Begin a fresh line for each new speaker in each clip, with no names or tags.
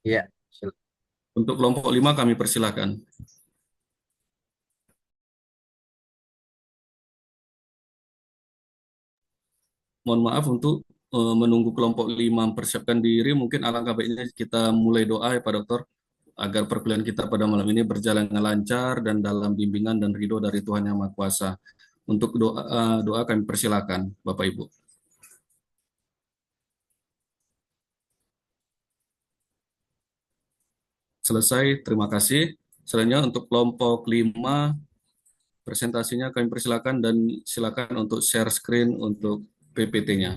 Iya,
Untuk kelompok 5 kami persilakan. Mohon maaf untuk menunggu kelompok 5 mempersiapkan diri, mungkin alangkah baiknya kita mulai doa ya Pak Dokter, agar perkuliahan kita pada malam ini berjalan dengan lancar dan dalam bimbingan dan ridho dari Tuhan Yang Maha Kuasa. Untuk doa, doa kami persilakan Bapak Ibu. Selesai, terima kasih. Selanjutnya untuk kelompok 5 presentasinya kami persilakan dan silakan untuk share screen untuk PPT-nya.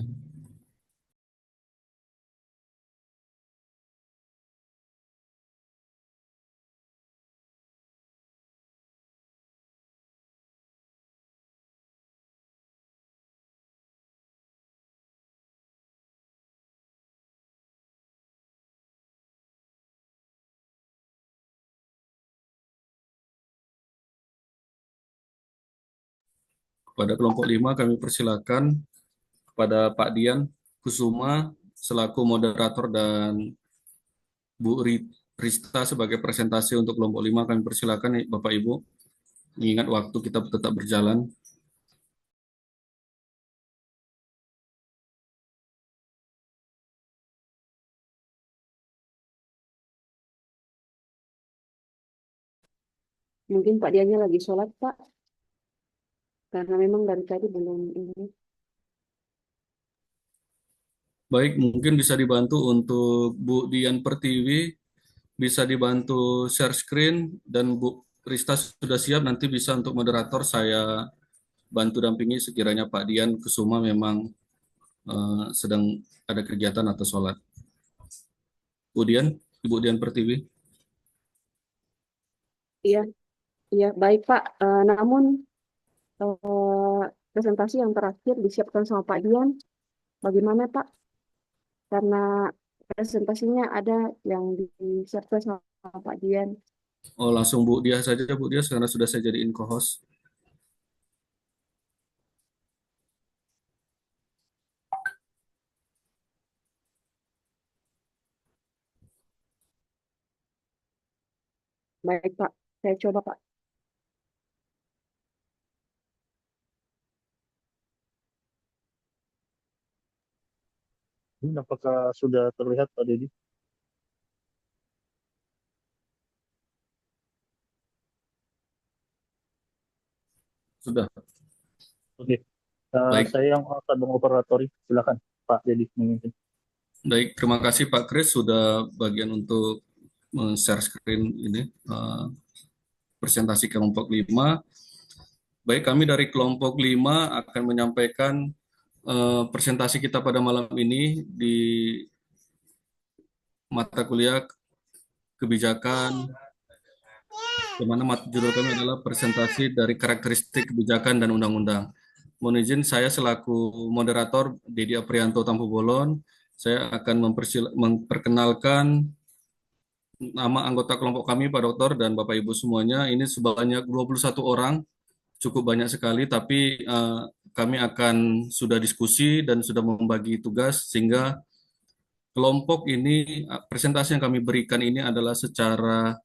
Pada kelompok 5 kami persilakan kepada Pak Dian Kusuma selaku moderator dan Bu Rista sebagai presentasi untuk kelompok 5 kami persilakan Bapak Ibu, mengingat waktu kita tetap berjalan.
Mungkin Pak Dianya lagi sholat, Pak, karena memang dari tadi belum ini.
Baik, mungkin bisa dibantu untuk Bu Dian Pertiwi, bisa dibantu share screen, dan Bu Rista sudah siap, nanti bisa untuk moderator saya bantu dampingi sekiranya Pak Dian Kusuma memang sedang ada kegiatan atau sholat. Bu Dian, Ibu Dian Pertiwi.
Iya, iya, baik Pak. Namun presentasi yang terakhir disiapkan sama Pak Dian, bagaimana Pak? Karena presentasinya ada yang disiapkan sama Pak Dian.
Oh, langsung Bu Dia saja, Bu Dia, karena sudah saya jadiin co-host.
Baik Pak, saya coba Pak.
Ini apakah sudah terlihat Pak Dedi?
Sudah.
Oke.
Baik,
Saya yang akan mengoperatori. Silakan Pak Dedi memimpin.
baik. Terima kasih Pak Kris sudah bagian untuk share screen ini presentasi kelompok 5. Baik, kami dari kelompok 5 akan menyampaikan presentasi kita pada malam ini di mata kuliah kebijakan, di mana judul kami adalah presentasi dari karakteristik kebijakan dan undang-undang. Mohon izin saya selaku moderator Dedi Aprianto Tampu Bolon, saya akan memperkenalkan nama anggota kelompok kami Pak Dokter dan Bapak Ibu semuanya. Ini sebanyak 21 orang, cukup banyak sekali, tapi kami akan sudah diskusi dan sudah membagi tugas sehingga kelompok ini, presentasi yang kami berikan ini adalah secara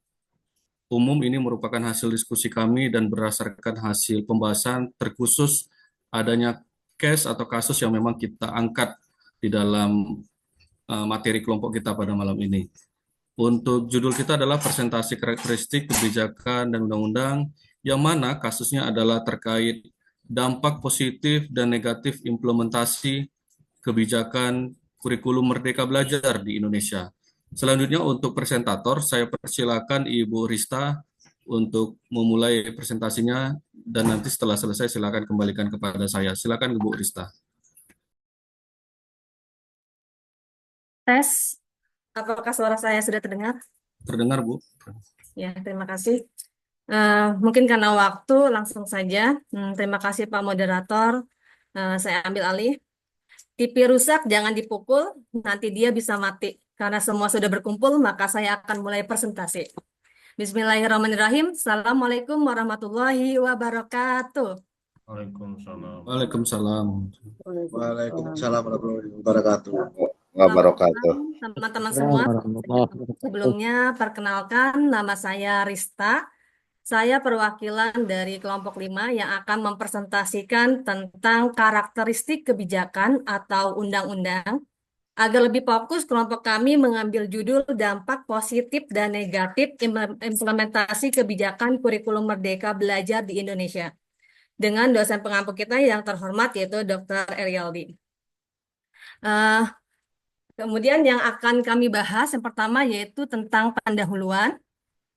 umum ini merupakan hasil diskusi kami dan berdasarkan hasil pembahasan terkhusus adanya case atau kasus yang memang kita angkat di dalam materi kelompok kita pada malam ini. Untuk judul kita adalah presentasi karakteristik kebijakan dan undang-undang, yang mana kasusnya adalah terkait dampak positif dan negatif implementasi kebijakan kurikulum Merdeka Belajar di Indonesia. Selanjutnya untuk presentator, saya persilakan Ibu Rista untuk memulai presentasinya dan nanti setelah selesai silakan kembalikan kepada saya. Silakan Ibu Rista.
Tes, apakah suara saya sudah terdengar?
Terdengar, Bu?
Ya, terima kasih. Mungkin karena waktu, langsung saja. Terima kasih Pak Moderator. Saya ambil alih. TV rusak, jangan dipukul, nanti dia bisa mati. Karena semua sudah berkumpul, maka saya akan mulai presentasi. Bismillahirrahmanirrahim. Assalamualaikum warahmatullahi wabarakatuh.
Waalaikumsalam.
Waalaikumsalam.
Waalaikumsalam warahmatullahi wabarakatuh.
Selamat
wabarakatuh.
malam teman-teman semua.
Warahmatullahi wabarakatuh.
Sebelumnya, perkenalkan nama saya Rista. Saya perwakilan dari kelompok 5 yang akan mempresentasikan tentang karakteristik kebijakan atau undang-undang. Agar lebih fokus, kelompok kami mengambil judul dampak positif dan negatif implementasi kebijakan kurikulum Merdeka Belajar di Indonesia. Dengan dosen pengampu kita yang terhormat yaitu Dr. Erialdi. Eh, Kemudian yang akan kami bahas yang pertama yaitu tentang pendahuluan,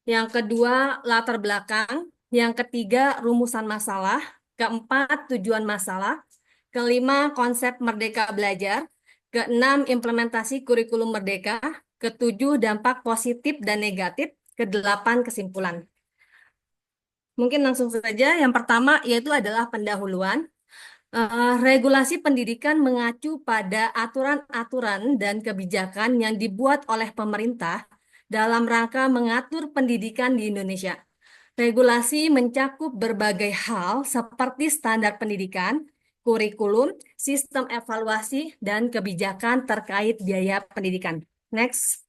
yang kedua latar belakang, yang ketiga rumusan masalah, keempat tujuan masalah, kelima konsep Merdeka Belajar, keenam implementasi kurikulum Merdeka, ketujuh dampak positif dan negatif, kedelapan kesimpulan. Mungkin langsung saja yang pertama yaitu adalah pendahuluan. Regulasi pendidikan mengacu pada aturan-aturan dan kebijakan yang dibuat oleh pemerintah dalam rangka mengatur pendidikan di Indonesia. Regulasi mencakup berbagai hal seperti standar pendidikan, kurikulum, sistem evaluasi, dan kebijakan terkait biaya pendidikan. Next.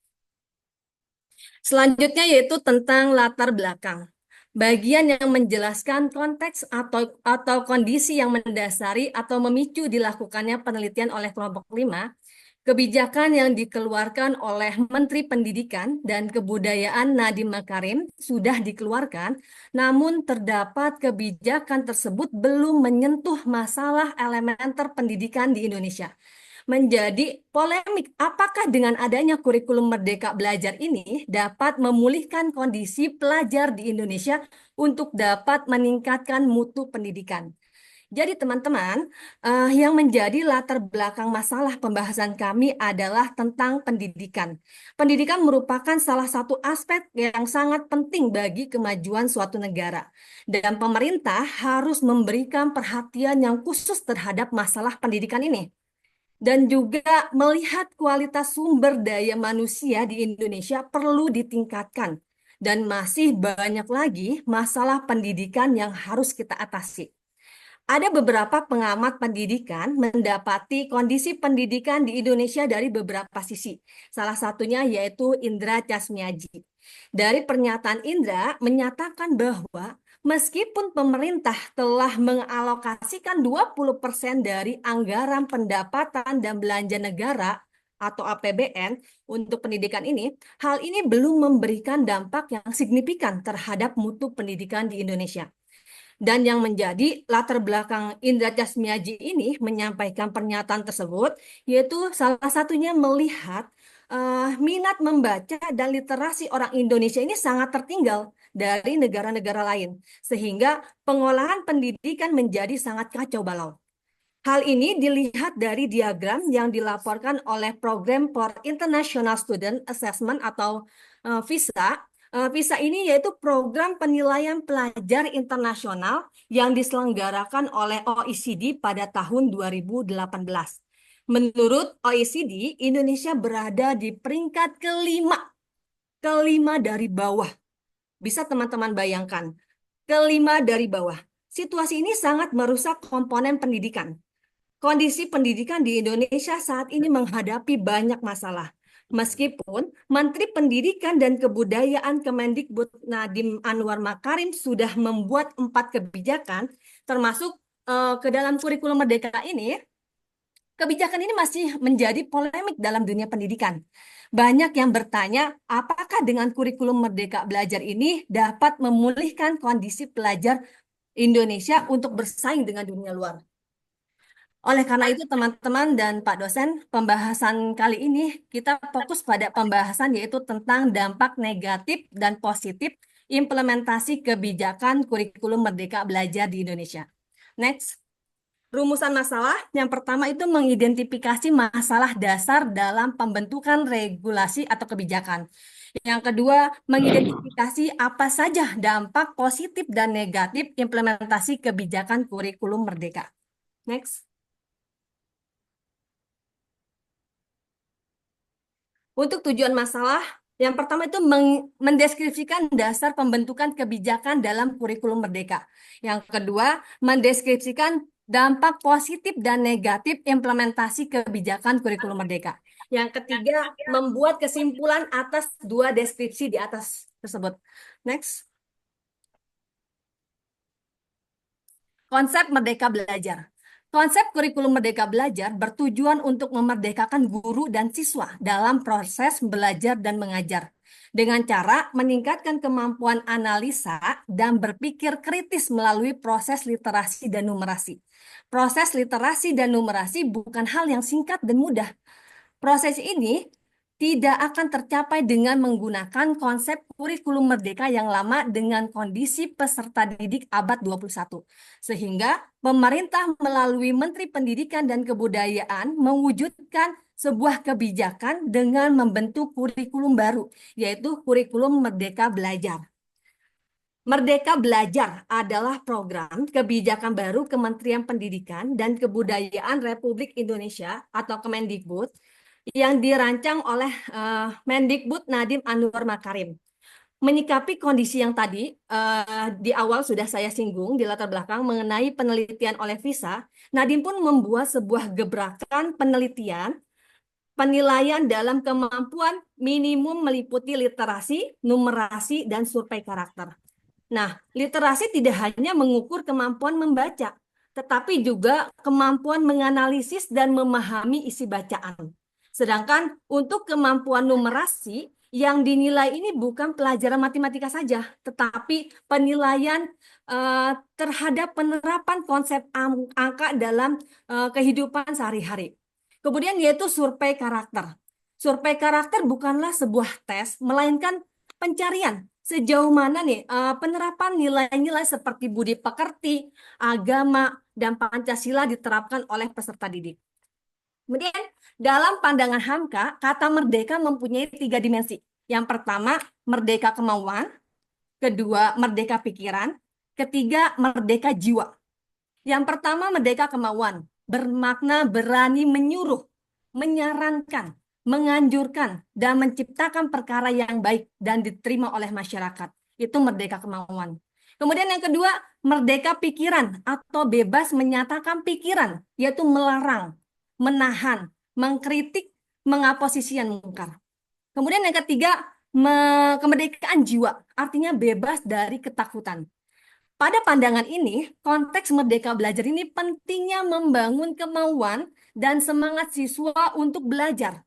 Selanjutnya yaitu tentang latar belakang. Bagian yang menjelaskan konteks atau kondisi yang mendasari atau memicu dilakukannya penelitian oleh kelompok 5, kebijakan yang dikeluarkan oleh Menteri Pendidikan dan Kebudayaan Nadiem Makarim sudah dikeluarkan, namun terdapat kebijakan tersebut belum menyentuh masalah elementer pendidikan di Indonesia. Menjadi polemik apakah dengan adanya kurikulum Merdeka Belajar ini dapat memulihkan kondisi pelajar di Indonesia untuk dapat meningkatkan mutu pendidikan. Jadi teman-teman, yang menjadi latar belakang masalah pembahasan kami adalah tentang pendidikan. Pendidikan merupakan salah satu aspek yang sangat penting bagi kemajuan suatu negara. Dan pemerintah harus memberikan perhatian yang khusus terhadap masalah pendidikan ini. Dan juga melihat kualitas sumber daya manusia di Indonesia perlu ditingkatkan. Dan masih banyak lagi masalah pendidikan yang harus kita atasi. Ada beberapa pengamat pendidikan mendapati kondisi pendidikan di Indonesia dari beberapa sisi. Salah satunya yaitu Indra Chasmiaji. Dari pernyataan Indra menyatakan bahwa meskipun pemerintah telah mengalokasikan 20% dari anggaran pendapatan dan belanja negara atau APBN untuk pendidikan ini, hal ini belum memberikan dampak yang signifikan terhadap mutu pendidikan di Indonesia. Dan yang menjadi latar belakang Indra Chasmiaji ini menyampaikan pernyataan tersebut, yaitu salah satunya melihat minat membaca dan literasi orang Indonesia ini sangat tertinggal dari negara-negara lain, sehingga pengolahan pendidikan menjadi sangat kacau balau. Hal ini dilihat dari diagram yang dilaporkan oleh Program for International Student Assessment atau PISA. PISA ini yaitu program penilaian pelajar internasional yang diselenggarakan oleh OECD pada tahun 2018. Menurut OECD, Indonesia berada di peringkat kelima dari bawah. Bisa teman-teman bayangkan, kelima dari bawah. Situasi ini sangat merusak komponen pendidikan. Kondisi pendidikan di Indonesia saat ini menghadapi banyak masalah. Meskipun Menteri Pendidikan dan Kebudayaan Kemendikbud Nadiem Anwar Makarim sudah membuat 4 kebijakan, termasuk ke dalam kurikulum Merdeka ini, kebijakan ini masih menjadi polemik dalam dunia pendidikan. Banyak yang bertanya, apakah dengan kurikulum Merdeka Belajar ini dapat memulihkan kondisi pelajar Indonesia untuk bersaing dengan dunia luar? Oleh karena itu, teman-teman dan Pak dosen, pembahasan kali ini kita fokus pada pembahasan yaitu tentang dampak negatif dan positif implementasi kebijakan kurikulum Merdeka Belajar di Indonesia. Next. Rumusan masalah yang pertama itu mengidentifikasi masalah dasar dalam pembentukan regulasi atau kebijakan. Yang kedua, mengidentifikasi apa saja dampak positif dan negatif implementasi kebijakan kurikulum Merdeka. Next. Untuk tujuan masalah, yang pertama itu mendeskripsikan dasar pembentukan kebijakan dalam kurikulum Merdeka. Yang kedua, mendeskripsikan dampak positif dan negatif implementasi kebijakan kurikulum Merdeka. Yang ketiga, membuat kesimpulan atas dua deskripsi di atas tersebut. Next. Konsep Merdeka Belajar. Konsep kurikulum Merdeka Belajar bertujuan untuk memerdekakan guru dan siswa dalam proses belajar dan mengajar dengan cara meningkatkan kemampuan analisa dan berpikir kritis melalui proses literasi dan numerasi. Proses literasi dan numerasi bukan hal yang singkat dan mudah. Proses ini tidak akan tercapai dengan menggunakan konsep kurikulum merdeka yang lama dengan kondisi peserta didik abad 21. Sehingga pemerintah melalui Menteri Pendidikan dan Kebudayaan mewujudkan sebuah kebijakan dengan membentuk kurikulum baru, yaitu kurikulum Merdeka Belajar. Merdeka Belajar adalah program kebijakan baru Kementerian Pendidikan dan Kebudayaan Republik Indonesia atau Kemendikbud yang dirancang oleh Mendikbud Nadiem Anwar Makarim. Menyikapi kondisi yang tadi di awal sudah saya singgung di latar belakang mengenai penelitian oleh VISA, Nadiem pun membuat sebuah gebrakan penelitian penilaian dalam kemampuan minimum meliputi literasi, numerasi, dan survei karakter. Nah, literasi tidak hanya mengukur kemampuan membaca, tetapi juga kemampuan menganalisis dan memahami isi bacaan. Sedangkan untuk kemampuan numerasi, yang dinilai ini bukan pelajaran matematika saja, tetapi penilaian terhadap penerapan konsep angka dalam kehidupan sehari-hari. Kemudian yaitu survei karakter. Survei karakter bukanlah sebuah tes, melainkan pencarian sejauh mana nih penerapan nilai-nilai seperti budi pekerti, agama, dan Pancasila diterapkan oleh peserta didik. Kemudian dalam pandangan Hamka, kata merdeka mempunyai 3 dimensi. Yang pertama, merdeka kemauan. Kedua, merdeka pikiran. Ketiga, merdeka jiwa. Yang pertama, merdeka kemauan. Bermakna berani menyuruh, menyarankan, menganjurkan, dan menciptakan perkara yang baik dan diterima oleh masyarakat. Itu merdeka kemauan. Kemudian yang kedua, merdeka pikiran atau bebas menyatakan pikiran, yaitu melarang, menahan, mengkritik, mengaposisi yang mungkar. Kemudian yang ketiga, kemerdekaan jiwa, artinya bebas dari ketakutan. Pada pandangan ini, konteks Merdeka Belajar ini pentingnya membangun kemauan dan semangat siswa untuk belajar.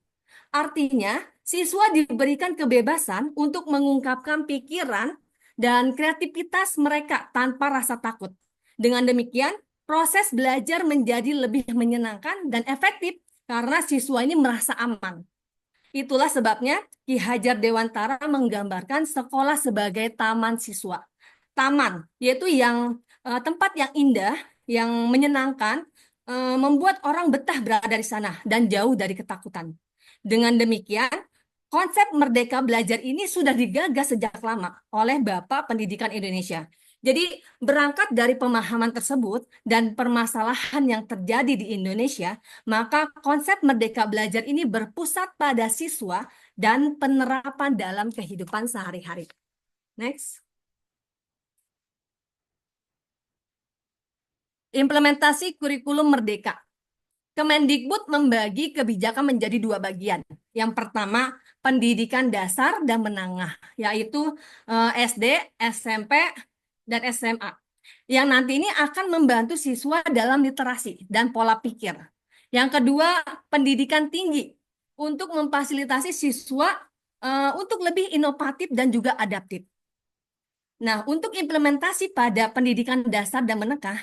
Artinya, siswa diberikan kebebasan untuk mengungkapkan pikiran dan kreativitas mereka tanpa rasa takut. Dengan demikian, proses belajar menjadi lebih menyenangkan dan efektif karena siswa ini merasa aman. Itulah sebabnya Ki Hajar Dewantara menggambarkan sekolah sebagai taman siswa. Taman, yaitu yang tempat yang indah, yang menyenangkan, membuat orang betah berada di sana dan jauh dari ketakutan. Dengan demikian, konsep Merdeka Belajar ini sudah digagas sejak lama oleh Bapak Pendidikan Indonesia. Jadi berangkat dari pemahaman tersebut dan permasalahan yang terjadi di Indonesia, maka konsep Merdeka Belajar ini berpusat pada siswa dan penerapan dalam kehidupan sehari-hari. Next. Implementasi kurikulum Merdeka. Kemendikbud membagi kebijakan menjadi 2 bagian. Yang pertama, pendidikan dasar dan menengah, yaitu SD, SMP, dan SMA. Yang nanti ini akan membantu siswa dalam literasi dan pola pikir. Yang kedua, pendidikan tinggi untuk memfasilitasi siswa untuk lebih inovatif dan juga adaptif. Nah, untuk implementasi pada pendidikan dasar dan menengah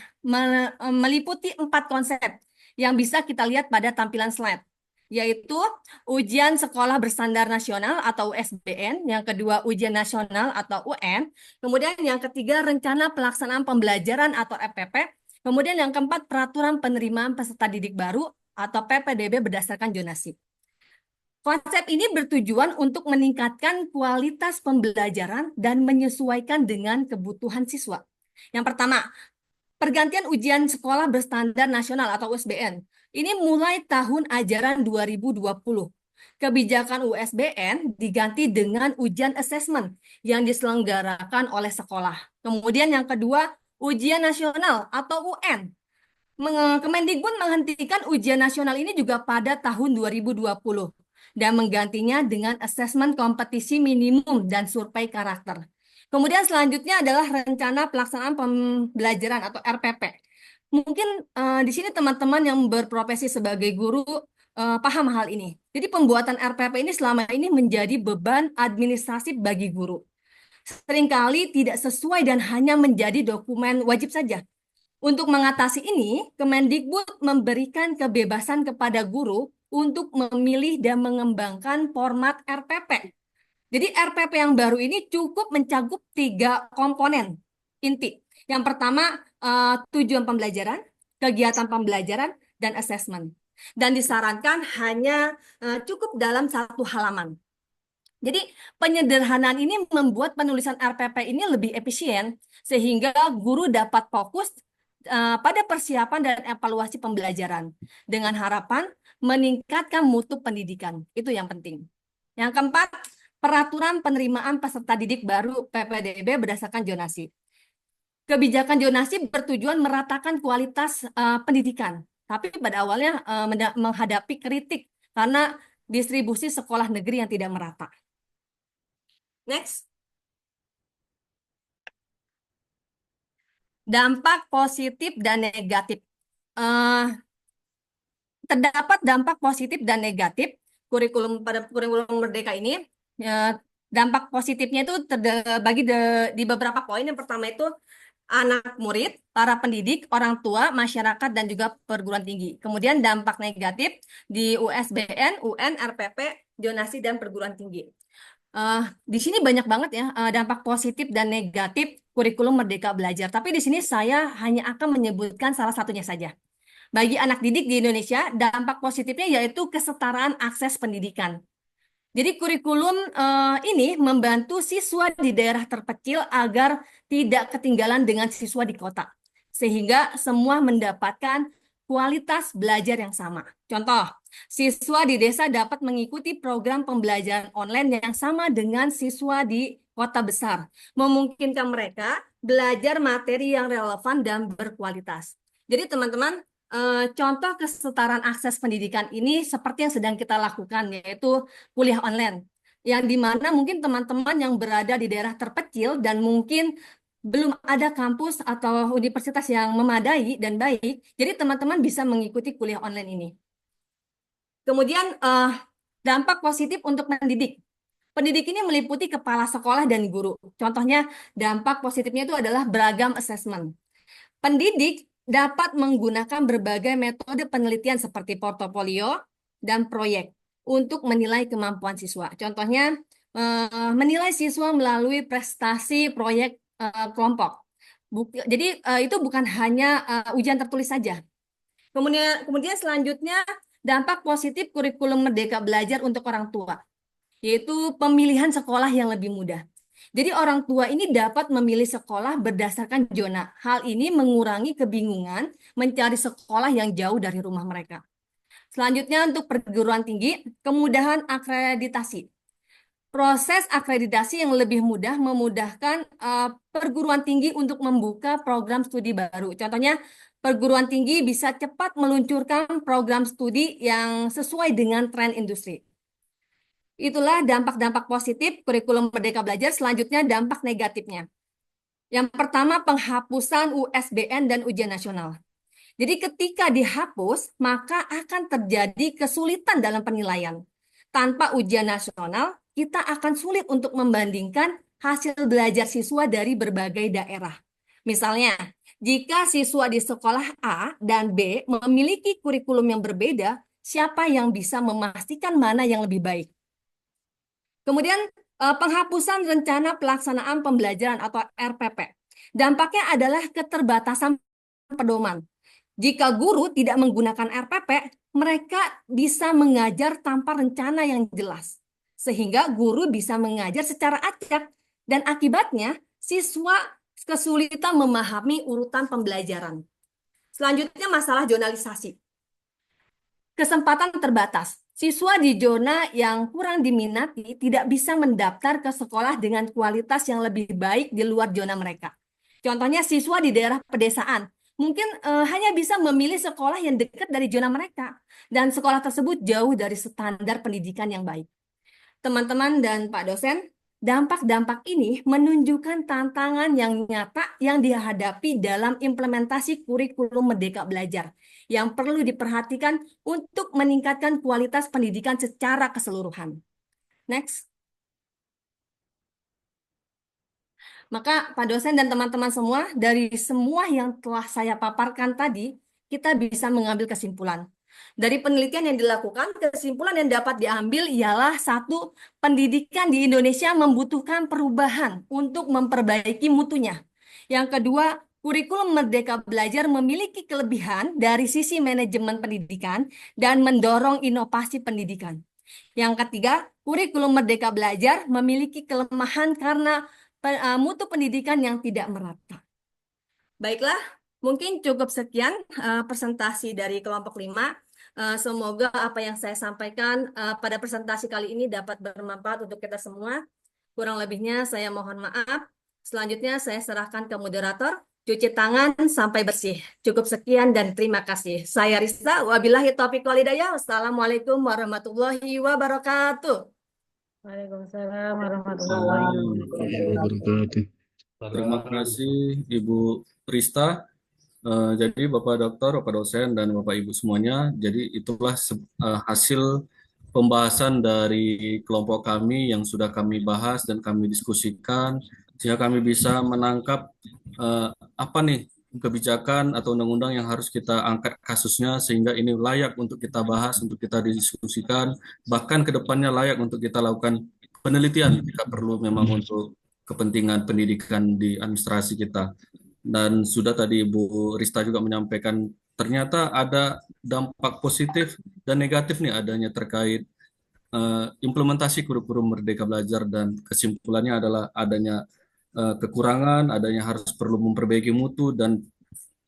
meliputi 4 konsep yang bisa kita lihat pada tampilan slide, yaitu ujian sekolah berstandar nasional atau USBN, yang kedua ujian nasional atau UN, kemudian yang ketiga rencana pelaksanaan pembelajaran atau RPP, kemudian yang keempat peraturan penerimaan peserta didik baru atau PPDB berdasarkan zonasi. Konsep ini bertujuan untuk meningkatkan kualitas pembelajaran dan menyesuaikan dengan kebutuhan siswa. Yang pertama, pergantian ujian sekolah berstandar nasional atau USBN. Ini mulai tahun ajaran 2020. Kebijakan USBN diganti dengan ujian asesmen yang diselenggarakan oleh sekolah. Kemudian yang kedua, ujian nasional atau UN. Kemendikbud menghentikan ujian nasional ini juga pada tahun 2020. dan menggantinya dengan asesmen kompetisi minimum dan survei karakter. Kemudian selanjutnya adalah rencana pelaksanaan pembelajaran atau RPP. Mungkin di sini teman-teman yang berprofesi sebagai guru paham hal ini. Jadi pembuatan RPP ini selama ini menjadi beban administrasi bagi guru. Seringkali tidak sesuai dan hanya menjadi dokumen wajib saja. Untuk mengatasi ini, Kemendikbud memberikan kebebasan kepada guru untuk memilih dan mengembangkan format RPP. Jadi RPP yang baru ini cukup mencakup 3 komponen inti. Yang pertama, tujuan pembelajaran, kegiatan pembelajaran, dan asesmen. Dan disarankan hanya cukup dalam 1 halaman. Jadi penyederhanaan ini membuat penulisan RPP ini lebih efisien sehingga guru dapat fokus pada persiapan dan evaluasi pembelajaran dengan harapan meningkatkan mutu pendidikan. Itu yang penting. Yang keempat, peraturan penerimaan peserta didik baru PPDB berdasarkan zonasi. Kebijakan zonasi bertujuan meratakan kualitas pendidikan, tapi pada awalnya menghadapi kritik karena distribusi sekolah negeri yang tidak merata. Next. Dampak positif dan negatif. Terdapat dampak positif dan negatif kurikulum pada kurikulum Merdeka ini. Dampak positifnya itu terbagi di beberapa poin. Yang pertama itu anak murid, para pendidik, orang tua, masyarakat, dan juga perguruan tinggi. Kemudian dampak negatif di USBN, UN, RPP, zonasi, dan perguruan tinggi. Di sini banyak banget ya dampak positif dan negatif kurikulum Merdeka Belajar. Tapi di sini saya hanya akan menyebutkan salah satunya saja. Bagi anak didik di Indonesia, dampak positifnya yaitu kesetaraan akses pendidikan. Jadi kurikulum ini membantu siswa di daerah terpencil agar tidak ketinggalan dengan siswa di kota. Sehingga semua mendapatkan kualitas belajar yang sama. Contoh, siswa di desa dapat mengikuti program pembelajaran online yang sama dengan siswa di kota besar, memungkinkan mereka belajar materi yang relevan dan berkualitas. Jadi teman-teman, contoh kesetaraan akses pendidikan ini seperti yang sedang kita lakukan, yaitu kuliah online, yang dimana mungkin teman-teman yang berada di daerah terpencil dan mungkin belum ada kampus atau universitas yang memadai dan baik, jadi teman-teman bisa mengikuti kuliah online ini. Kemudian dampak positif untuk pendidik. Pendidik ini meliputi kepala sekolah dan guru. Contohnya dampak positifnya itu adalah beragam assessment. Pendidik dapat menggunakan berbagai metode penelitian seperti portofolio dan proyek untuk menilai kemampuan siswa. Contohnya menilai siswa melalui prestasi proyek kelompok. Jadi itu bukan hanya ujian tertulis saja. Kemudian selanjutnya dampak positif kurikulum Merdeka Belajar untuk orang tua, yaitu pemilihan sekolah yang lebih mudah. Jadi orang tua ini dapat memilih sekolah berdasarkan zona. Hal ini mengurangi kebingungan mencari sekolah yang jauh dari rumah mereka. Selanjutnya untuk perguruan tinggi, kemudahan akreditasi. Proses akreditasi yang lebih mudah memudahkan perguruan tinggi untuk membuka program studi baru. Contohnya, perguruan tinggi bisa cepat meluncurkan program studi yang sesuai dengan tren industri. Itulah dampak-dampak positif kurikulum Merdeka Belajar. Selanjutnya dampak negatifnya. Yang pertama, penghapusan USBN dan ujian nasional. Jadi ketika dihapus, maka akan terjadi kesulitan dalam penilaian. Tanpa ujian nasional, kita akan sulit untuk membandingkan hasil belajar siswa dari berbagai daerah. Misalnya, jika siswa di sekolah A dan B memiliki kurikulum yang berbeda, siapa yang bisa memastikan mana yang lebih baik? Kemudian, penghapusan rencana pelaksanaan pembelajaran atau RPP. Dampaknya adalah keterbatasan pedoman. Jika guru tidak menggunakan RPP, mereka bisa mengajar tanpa rencana yang jelas. Sehingga guru bisa mengajar secara acak dan akibatnya siswa kesulitan memahami urutan pembelajaran. Selanjutnya masalah zonalisasi. Kesempatan terbatas. Siswa di zona yang kurang diminati tidak bisa mendaftar ke sekolah dengan kualitas yang lebih baik di luar zona mereka. Contohnya siswa di daerah pedesaan mungkin hanya bisa memilih sekolah yang dekat dari zona mereka, dan sekolah tersebut jauh dari standar pendidikan yang baik. Teman-teman dan Pak dosen, dampak-dampak ini menunjukkan tantangan yang nyata yang dihadapi dalam implementasi kurikulum Merdeka Belajar yang perlu diperhatikan untuk meningkatkan kualitas pendidikan secara keseluruhan. Next. Maka Pak dosen dan teman-teman semua, dari semua yang telah saya paparkan tadi, kita bisa mengambil kesimpulan. Dari penelitian yang dilakukan, kesimpulan yang dapat diambil ialah satu, pendidikan di Indonesia membutuhkan perubahan untuk memperbaiki mutunya. Yang kedua, kurikulum Merdeka Belajar memiliki kelebihan dari sisi manajemen pendidikan dan mendorong inovasi pendidikan. Yang ketiga, kurikulum Merdeka Belajar memiliki kelemahan karena mutu pendidikan yang tidak merata. Baiklah, mungkin cukup sekian presentasi dari kelompok 5. Semoga apa yang saya sampaikan pada presentasi kali ini dapat bermanfaat untuk kita semua. Kurang lebihnya saya mohon maaf. Selanjutnya saya serahkan ke moderator. Cuci tangan sampai bersih. Cukup sekian dan terima kasih. Saya Rista, wabillahi taufiq walhidayah. Wassalamualaikum warahmatullahi wabarakatuh.
Waalaikumsalam warahmatullahi
wabarakatuh.
Terima kasih Ibu Rista. Jadi Bapak Dokter, Bapak dosen, dan Bapak Ibu semuanya, jadi itulah hasil pembahasan dari kelompok kami yang sudah kami bahas dan kami diskusikan, sehingga kami bisa menangkap apa nih kebijakan atau undang-undang yang harus kita angkat kasusnya, sehingga ini layak untuk kita bahas, untuk kita diskusikan, bahkan ke depannya layak untuk kita lakukan penelitian jika perlu memang untuk kepentingan pendidikan di administrasi kita. Dan sudah tadi Ibu Rista juga menyampaikan ternyata ada dampak positif dan negatif nih adanya terkait implementasi kurikulum Merdeka Belajar, dan kesimpulannya adalah adanya kekurangan, adanya harus perlu memperbaiki mutu, dan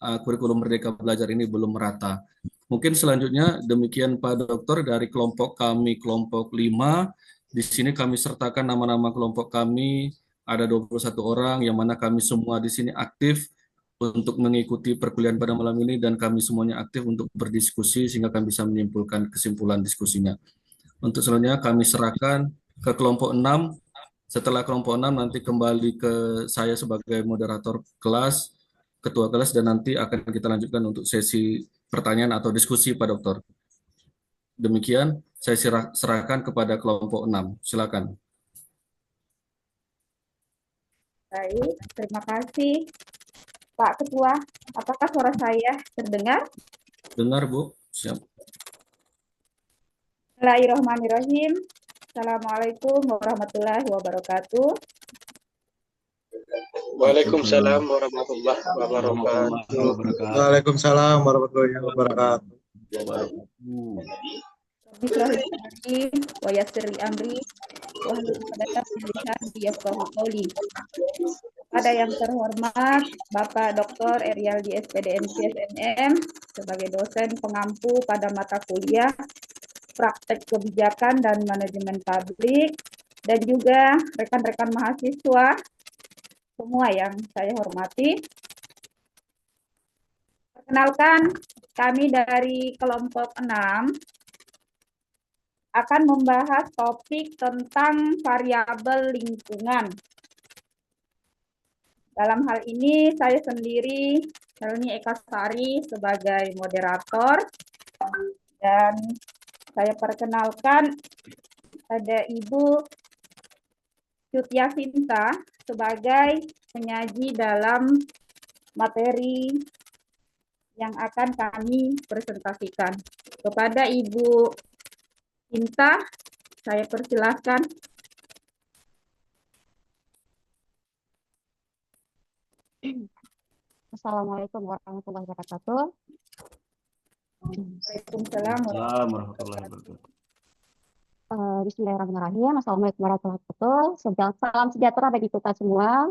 kurikulum Merdeka Belajar ini belum merata. Mungkin selanjutnya demikian Pak Dokter dari kelompok kami, kelompok 5. Di sini kami sertakan nama-nama kelompok kami, ada 21 orang, yang mana kami semua di sini aktif untuk mengikuti perkuliahan pada malam ini, dan kami semuanya aktif untuk berdiskusi sehingga kami bisa menyimpulkan kesimpulan diskusinya. Untuk selanjutnya kami serahkan ke kelompok 6. Setelah kelompok 6 nanti kembali ke saya sebagai moderator kelas, ketua kelas, dan nanti akan kita lanjutkan untuk sesi pertanyaan atau diskusi Pak Dokter. Demikian, saya serahkan kepada kelompok 6. Silakan.
Baik, terima kasih Pak Ketua. Apakah suara saya terdengar?
Dengar, Bu. Siap.
Bismillahirrahmanirrahim. Assalamualaikum warahmatullahi wabarakatuh.
Waalaikumsalam warahmatullahi wabarakatuh.
Waalaikumsalam warahmatullahi wabarakatuh.
Bismillahirrahmanirrahim. Wa yassirli amri wahlul 'uqdatam min lisani yafqahu qawli. Pada yang terhormat Bapak Dr. Eryaldi SPDMC SNM sebagai dosen pengampu pada mata kuliah Praktek Kebijakan dan Manajemen Publik, dan juga rekan-rekan mahasiswa semua yang saya hormati. Perkenalkan, kami dari kelompok 6 akan membahas topik tentang variabel lingkungan. Dalam hal ini saya sendiri, Helmi Ekasari, sebagai moderator, dan saya perkenalkan ada Ibu Cutya Sinta sebagai penyaji dalam materi yang akan kami presentasikan. Kepada Ibu Sinta, saya persilahkan.
Assalamualaikum warahmatullahi wabarakatuh.
Waalaikumsalam
warahmatullahi wabarakatuh.
Bismillahirrahmanirrahim. Assalamualaikum warahmatullahi wabarakatuh. Salam sejahtera bagi kita semua.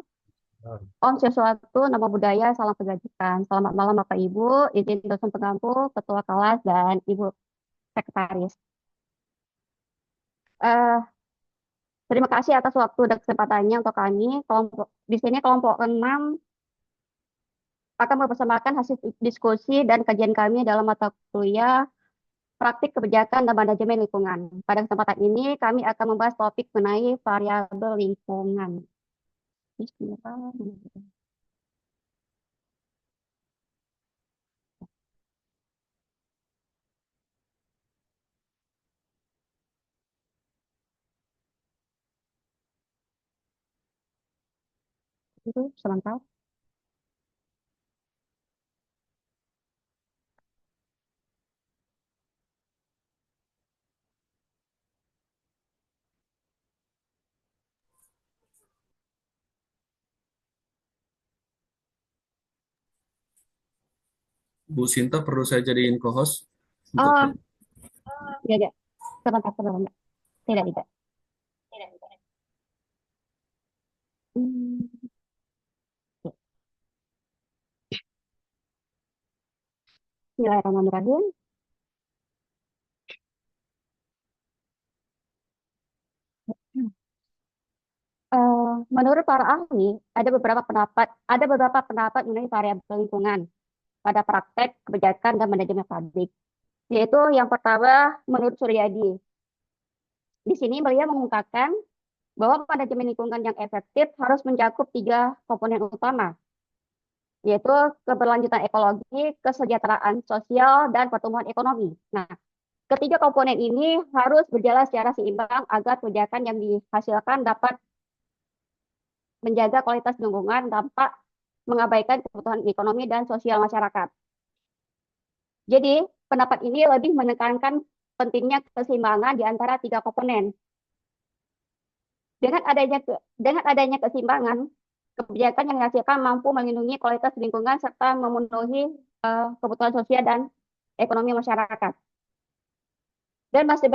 Om Swastiastu, Namo Buddhaya, salam kebajikan. Selamat malam Bapak Ibu, izin dosen pengampu, ketua kelas, dan Ibu sekretaris. Terima kasih atas waktu dan kesempatannya untuk kami. Di sini kelompok 6 akan mempersembahkan hasil diskusi dan kajian kami dalam mata kuliah praktik kebijakan dan manajemen lingkungan. Pada kesempatan ini kami akan membahas topik mengenai variabel lingkungan. Bismillahirrahmanirrahim. Itu sebentar.
Bu Sinta perlu saya jadiin co-host untuk
Oh, ya. Sebentar. Tidak. Hmm, ya. Bismillahirrahmanirrahim. Menurut para ahli, ada beberapa pendapat mengenai variabel lingkungan pada praktek kebijakan dan manajemen publik. Yaitu yang pertama, menurut Suryadi. Di sini beliau mengungkapkan bahwa manajemen lingkungan yang efektif harus mencakup 3 komponen utama, yaitu keberlanjutan ekologi, kesejahteraan sosial, dan pertumbuhan ekonomi. Nah, ketiga komponen ini harus berjalan secara seimbang agar kebijakan yang dihasilkan dapat menjaga kualitas lingkungan tanpa mengabaikan kebutuhan ekonomi dan sosial masyarakat. Jadi, pendapat ini lebih menekankan pentingnya keseimbangan di antara 3 komponen. Dengan adanya keseimbangan, kebijakan yang dihasilkan mampu melindungi kualitas lingkungan serta memenuhi kebutuhan sosial dan ekonomi masyarakat. Dan masih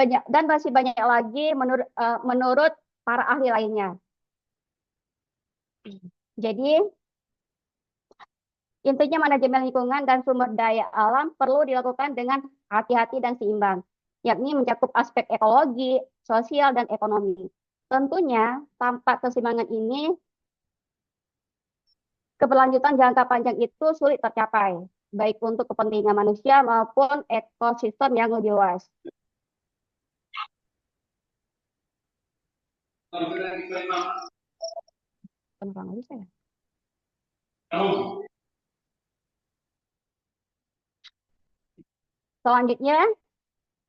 banyak lagi menurut para ahli lainnya. Jadi, intinya manajemen lingkungan dan sumber daya alam perlu dilakukan dengan hati-hati dan seimbang, yakni mencakup aspek ekologi, sosial, dan ekonomi. Tentunya, tanpa keseimbangan ini, keberlanjutan jangka panjang itu sulit tercapai, baik untuk kepentingan manusia maupun ekosistem yang lebih luas. Selanjutnya,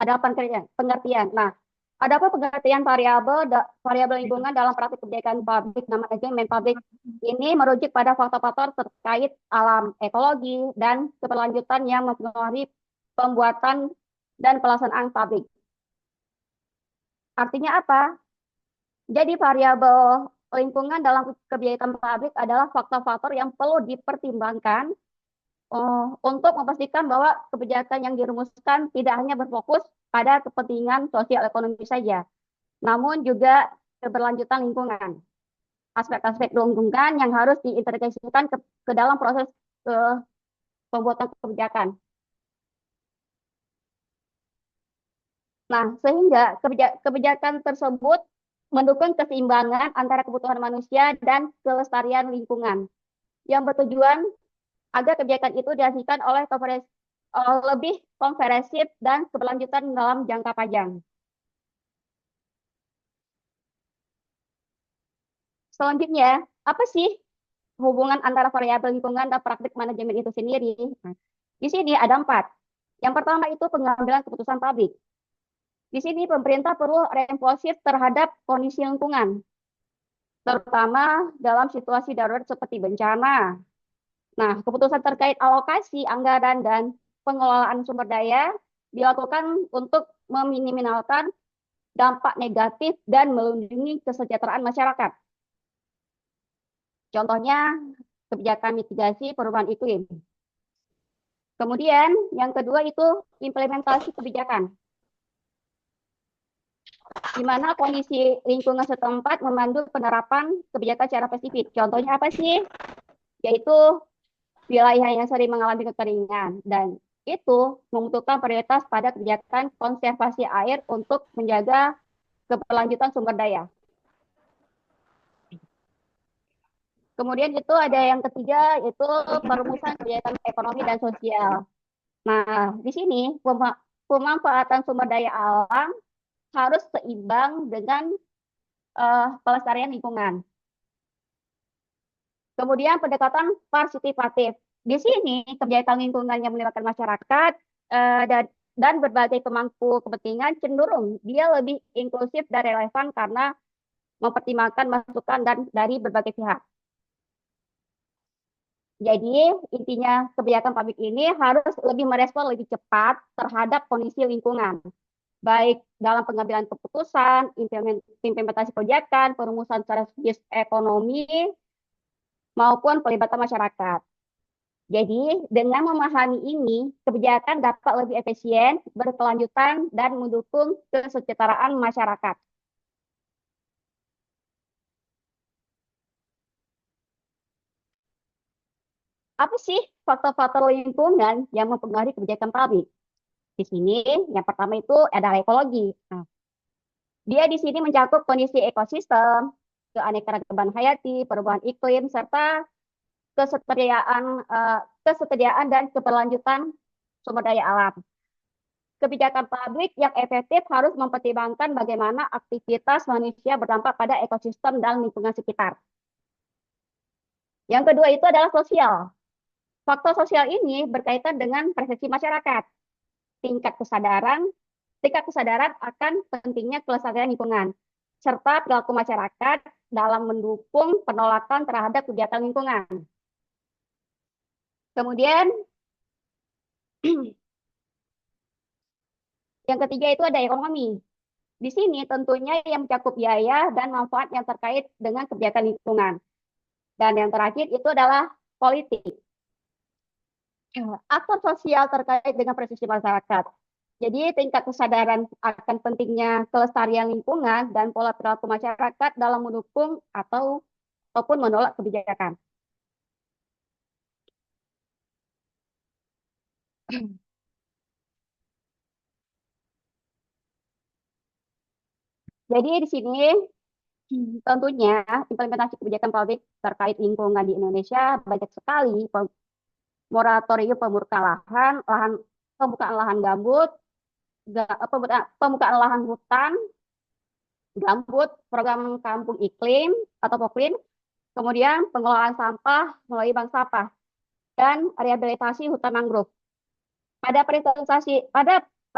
ada pengertian. Nah, ada apa pengertian variabel lingkungan dalam praktik kebijakan publik dan manajemen publik? Ini merujuk pada faktor-faktor terkait alam, ekologi, dan keberlanjutan yang mempengaruhi pembuatan dan pelaksanaan publik. Artinya apa? Jadi variabel lingkungan dalam kebijakan publik adalah faktor-faktor yang perlu dipertimbangkan untuk memastikan bahwa kebijakan yang dirumuskan tidak hanya berfokus pada kepentingan sosial ekonomi saja, namun juga keberlanjutan lingkungan. Aspek-aspek lingkungan yang harus diintegrasikan ke dalam proses pembuatan kebijakan. Nah, sehingga kebijakan tersebut mendukung keseimbangan antara kebutuhan manusia dan kelestarian lingkungan, yang bertujuan agar kebijakan itu dihasilkan lebih komprehensif dan keberlanjutan dalam jangka panjang. Selanjutnya, apa sih hubungan antara variabel lingkungan dan praktik manajemen itu sendiri? Nah, di sini ada 4. Yang pertama itu pengambilan keputusan publik. Di sini pemerintah perlu responsif terhadap kondisi lingkungan, terutama dalam situasi darurat seperti bencana. Nah, keputusan terkait alokasi anggaran dan pengelolaan sumber daya dilakukan untuk meminimalkan dampak negatif dan melindungi kesejahteraan masyarakat. Contohnya, kebijakan mitigasi perubahan iklim. Kemudian, yang kedua itu implementasi kebijakan, di mana kondisi lingkungan setempat memandu penerapan kebijakan secara spesifik. Contohnya apa sih? Yaitu wilayah yang sering mengalami kekeringan, dan itu membutuhkan prioritas pada kebijakan konservasi air untuk menjaga keberlanjutan sumber daya. Kemudian itu ada yang ketiga, yaitu perumusan kegiatan ekonomi dan sosial. Nah, di sini pemanfaatan sumber daya alam harus seimbang dengan pelestarian lingkungan. Kemudian pendekatan partisipatif. Di sini kegiatan lingkungan yang melibatkan masyarakat dan berbagai pemangku kepentingan cenderung dia lebih inklusif dan relevan karena mempertimbangkan masukan dari berbagai pihak. Jadi intinya kebijakan publik ini harus lebih merespon lebih cepat terhadap kondisi lingkungan, baik dalam pengambilan keputusan, implementasi kebijakan, perumusan strategis ekonomi, maupun pelibatan masyarakat. Jadi dengan memahami ini, kebijakan dapat lebih efisien, berkelanjutan, dan mendukung kesejahteraan masyarakat. Apa sih faktor-faktor lingkungan yang mempengaruhi kebijakan publik? Di sini yang pertama itu adalah ekologi. Nah, dia di sini mencakup kondisi ekosistem, keanekaragaman hayati, perubahan iklim, serta kesetiaan dan keberlanjutan sumber daya alam. Kebijakan publik yang efektif harus mempertimbangkan bagaimana aktivitas manusia berdampak pada ekosistem dan lingkungan sekitar. Yang kedua itu adalah sosial. Faktor sosial ini berkaitan dengan persepsi masyarakat, tingkat kesadaran akan pentingnya kelestarian lingkungan, serta perilaku masyarakat dalam mendukung penolakan terhadap kegiatan lingkungan. Kemudian, yang ketiga itu ada ekonomi. Di sini tentunya yang mencakup biaya dan manfaat yang terkait dengan kebijakan lingkungan. Dan yang terakhir itu adalah politik. Aktor sosial terkait dengan persepsi masyarakat. Jadi tingkat kesadaran akan pentingnya kelestarian lingkungan dan pola perilaku masyarakat dalam mendukung ataupun menolak kebijakan. Jadi di sini tentunya implementasi kebijakan publik terkait lingkungan di Indonesia banyak sekali. Moratorium pembukaan lahan gambut, pembukaan lahan hutan, gambut, program kampung iklim atau POKLIN, kemudian pengelolaan sampah melalui bank sampah, dan rehabilitasi hutan mangrove. Pada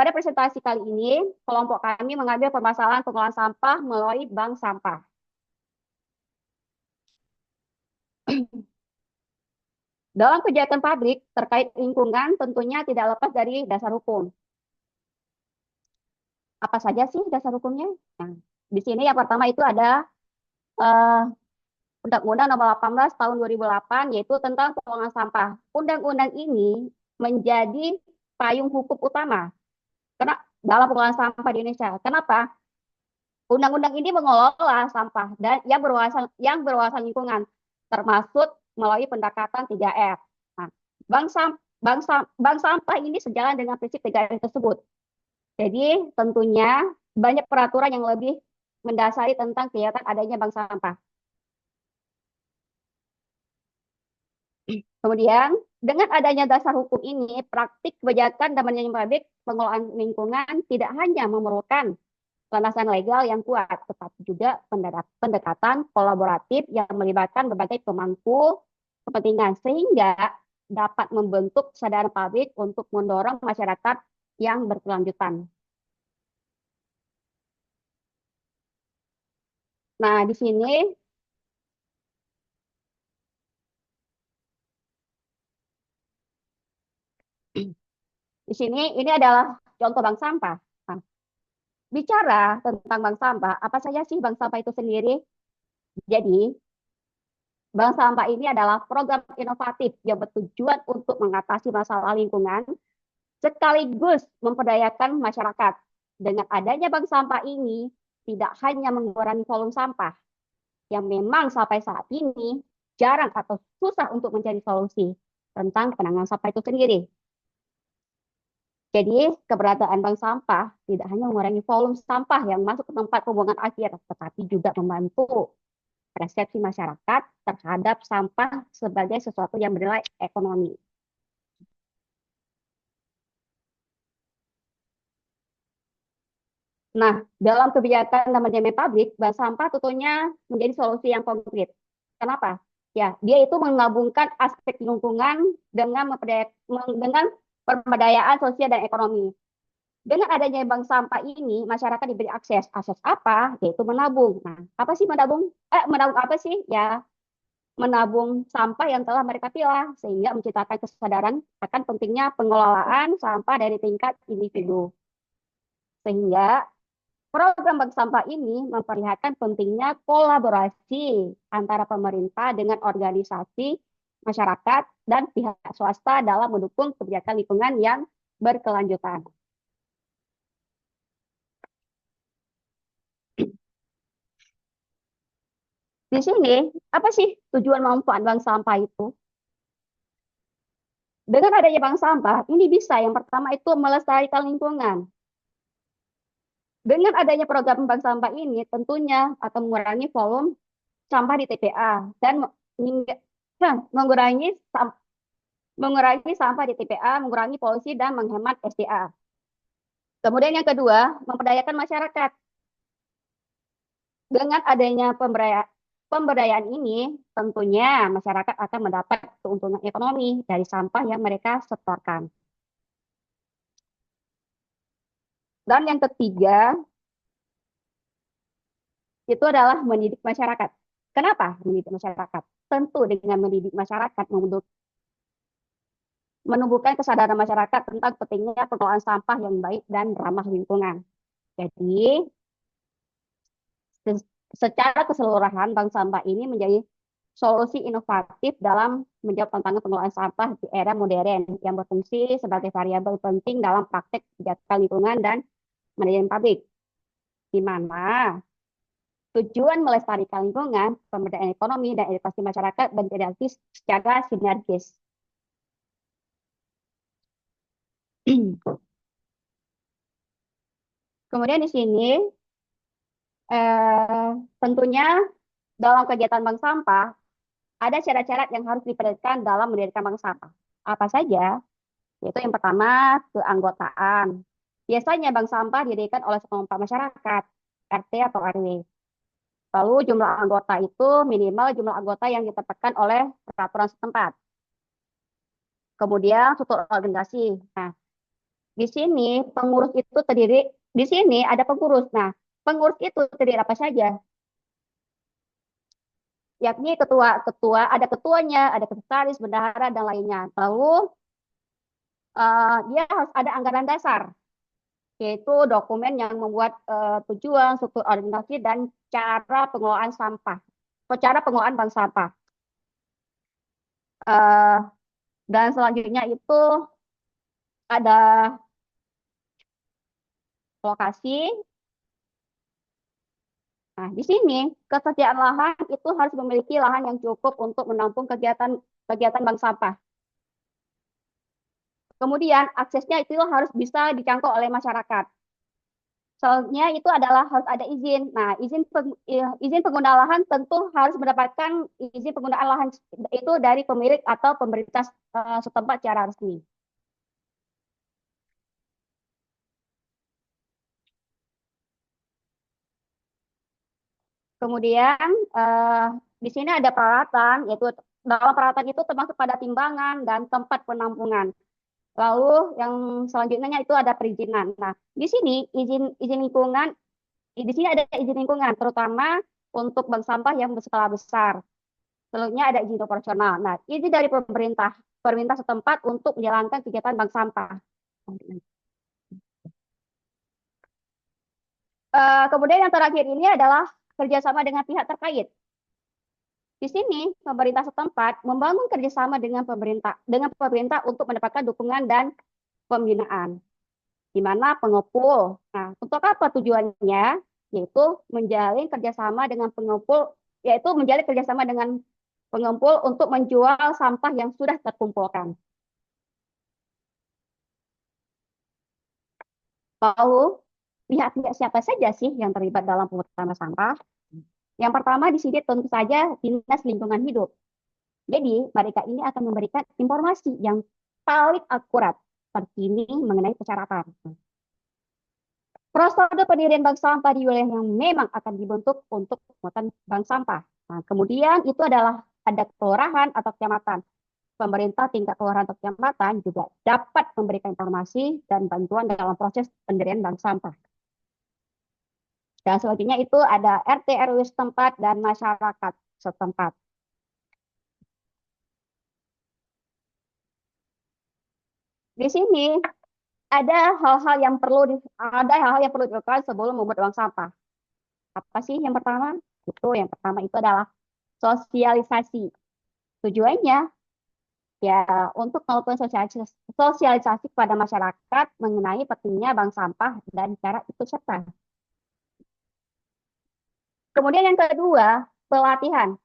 presentasi kali ini, kelompok kami mengambil permasalahan pengelolaan sampah melalui bank sampah. Dalam kegiatan publik terkait lingkungan tentunya tidak lepas dari dasar hukum. Apa saja sih dasar hukumnya? Nah, di sini yang pertama itu ada Undang-Undang Nomor 18 Tahun 2008 yaitu tentang pengelolaan sampah. Undang-undang ini menjadi payung hukum utama karena dalam pengelolaan sampah di Indonesia. Kenapa? Undang-undang ini mengelola sampah dan yang berwawasan lingkungan, termasuk melalui pendekatan 3R. Nah, bank sampah ini sejalan dengan prinsip 3R tersebut. Jadi tentunya banyak peraturan yang lebih mendasari tentang kegiatan adanya bank sampah. Kemudian, dengan adanya dasar hukum ini, praktik kebijakan dan manajemen publik pengelolaan lingkungan tidak hanya memerlukan landasan legal yang kuat, tetapi juga pendekatan kolaboratif yang melibatkan berbagai pemangku kepentingan, sehingga dapat membentuk kesadaran publik untuk mendorong masyarakat yang berkelanjutan. Nah, di sini ini adalah contoh bank sampah. Nah, bicara tentang bank sampah, apa saja sih bank sampah itu sendiri? Jadi, bank sampah ini adalah program inovatif yang bertujuan untuk mengatasi masalah lingkungan sekaligus memperdayakan masyarakat. Dengan adanya bank sampah ini, tidak hanya mengurangi volume sampah, yang memang sampai saat ini jarang atau susah untuk mencari solusi tentang penanganan sampah itu sendiri. Jadi, keberadaan bank sampah tidak hanya mengurangi volume sampah yang masuk ke tempat pembuangan akhir, tetapi juga membantu persepsi masyarakat terhadap sampah sebagai sesuatu yang bernilai ekonomi. Nah, dalam kebijakan dan manajemen publik, bank sampah tentunya menjadi solusi yang konkret. Kenapa? Ya, dia itu menggabungkan aspek lingkungan dengan pemberdayaan sosial dan ekonomi. Dengan adanya bank sampah ini, masyarakat diberi akses. Akses apa? Yaitu menabung. Nah, apa sih menabung? Menabung apa sih? Ya, menabung sampah yang telah mereka pilah, sehingga menciptakan kesadaran akan pentingnya pengelolaan sampah dari tingkat individu. Sehingga program bank sampah ini memperlihatkan pentingnya kolaborasi antara pemerintah dengan organisasi masyarakat dan pihak swasta dalam mendukung kebijakan lingkungan yang berkelanjutan. Di sini, apa sih tujuan manfaat bank sampah itu? Dengan adanya bank sampah, ini bisa yang pertama itu melestarikan lingkungan. Dengan adanya program bank sampah ini, tentunya akan mengurangi volume sampah di TPA dan mengurangi sampah di TPA, mengurangi polusi dan menghemat SDA. Kemudian yang kedua, memperdayakan masyarakat. Dengan adanya pemberdayaan ini, tentunya masyarakat akan mendapat keuntungan ekonomi dari sampah yang mereka setorkan. Dan yang ketiga, itu adalah mendidik masyarakat. Kenapa mendidik masyarakat? Tentu dengan mendidik masyarakat menumbuhkan kesadaran masyarakat tentang pentingnya pengelolaan sampah yang baik dan ramah lingkungan. Jadi, secara keseluruhan bank sampah ini menjadi solusi inovatif dalam menjawab tantangan pengelolaan sampah di era modern yang berfungsi sebagai variabel penting dalam praktek kebijakan lingkungan dan manajemen publik, di mana tujuan melestarikan lingkungan, pemberdayaan ekonomi, dan edukasi masyarakat berinteraksi secara sinergis. Kemudian di sini tentunya dalam kegiatan bank sampah ada syarat-syarat yang harus diperhatikan dalam mendirikan bank sampah. Apa saja? Yaitu yang pertama, keanggotaan. Biasanya bank sampah didirikan oleh sekelompok masyarakat, RT atau RW. Lalu jumlah anggota itu minimal jumlah anggota yang ditetapkan oleh peraturan setempat. Kemudian struktur organisasi. Nah, di sini pengurus itu terdiri, di sini ada pengurus. Nah, pengurus itu terdiri apa saja? Yakni ketua-ketua, ada ketuanya, ada sekretaris, bendahara, dan lainnya. Lalu dia harus ada anggaran dasar, yaitu dokumen yang membuat tujuan, struktur organisasi, dan cara pengelolaan sampah, cara pengelolaan bank sampah. Dan selanjutnya itu ada lokasi. Nah, di sini ketersediaan lahan itu harus memiliki lahan yang cukup untuk menampung kegiatan bank sampah. Kemudian aksesnya itu harus bisa dijangkau oleh masyarakat. Soalnya itu adalah harus ada izin. Nah, izin penggunaan lahan tentu harus mendapatkan izin penggunaan lahan itu dari pemilik atau pemerintah setempat secara resmi. Kemudian di sini ada peralatan, yaitu dalam peralatan itu termasuk pada timbangan dan tempat penampungan. Lalu yang selanjutnya itu ada perizinan. Nah, di sini izin lingkungan, di sini ada izin lingkungan, terutama untuk bank sampah yang berskala besar. Selanjutnya ada izin operasional. Nah, izin dari pemerintah setempat untuk menjalankan kegiatan bank sampah. Kemudian yang terakhir ini adalah kerjasama dengan pihak terkait. Di sini pemerintah setempat membangun kerjasama dengan pemerintah untuk mendapatkan dukungan dan pembinaan. Di mana pengepul. Nah, untuk apa tujuannya? Yaitu menjalin kerjasama dengan pengepul, untuk menjual sampah yang sudah terkumpulkan. Lalu, pihak-pihak siapa saja sih yang terlibat dalam pemungutan sampah? Yang pertama di sini tentu saja Dinas Lingkungan Hidup. Jadi mereka ini akan memberikan informasi yang paling akurat terkini mengenai persyaratan. Prosedur pendirian bank sampah di wilayah yang memang akan dibentuk untuk pemungutan bank sampah. Nah, kemudian itu adalah ada kelurahan atau kecamatan. Pemerintah tingkat kelurahan atau kecamatan juga dapat memberikan informasi dan bantuan dalam proses pendirian bank sampah. Dan selanjutnya itu ada RT RW setempat dan masyarakat setempat. Di sini ada hal-hal yang perlu dilakukan sebelum membuat bank sampah. Apa sih yang pertama? Yang pertama itu adalah sosialisasi. Tujuannya ya untuk melakukan sosialisasi kepada masyarakat mengenai pentingnya bank sampah dan cara ikut serta. Kemudian yang kedua, pelatihan.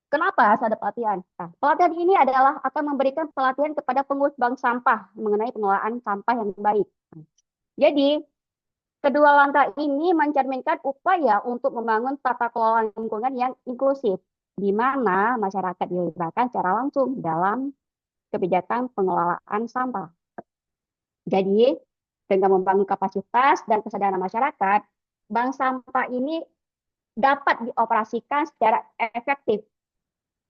Kenapa harus ada pelatihan? Nah, pelatihan ini adalah akan memberikan pelatihan kepada pengurus bank sampah mengenai pengelolaan sampah yang baik. Jadi, kedua langkah ini mencerminkan upaya untuk membangun tata kelola lingkungan yang inklusif, di mana masyarakat dilibatkan secara langsung dalam kebijakan pengelolaan sampah. Jadi, dengan membangun kapasitas dan kesadaran masyarakat, bank sampah ini dapat dioperasikan secara efektif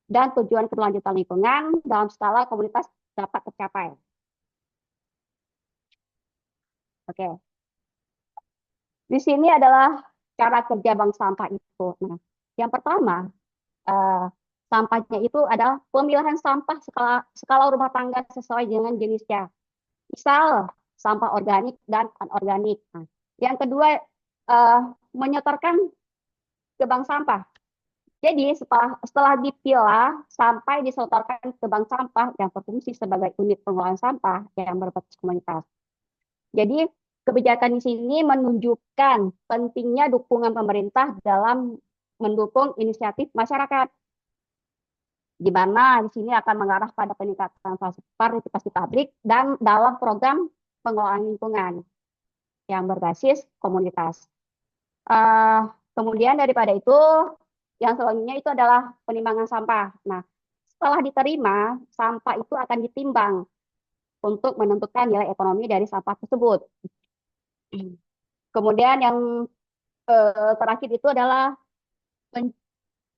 dan tujuan keberlanjutan lingkungan dalam skala komunitas dapat tercapai. Oke. Di sini adalah cara kerja bank sampah itu. Nah, yang pertama, sampahnya itu adalah pemilihan sampah skala rumah tangga sesuai dengan jenisnya. Misal, sampah organik dan anorganik. Nah, yang kedua, menyetorkan ke bank sampah. Jadi setelah dipilah sampai disetorkan ke bank sampah yang berfungsi sebagai unit pengelolaan sampah yang berbasis komunitas. Jadi kebijakan di sini menunjukkan pentingnya dukungan pemerintah dalam mendukung inisiatif masyarakat, di mana di sini akan mengarah pada peningkatan partisipasi publik dan dalam program pengelolaan lingkungan yang berbasis komunitas. Kemudian daripada itu, yang selanjutnya itu adalah penimbangan sampah. Nah, setelah diterima, sampah itu akan ditimbang untuk menentukan nilai ekonomi dari sampah tersebut. Kemudian yang terakhir itu adalah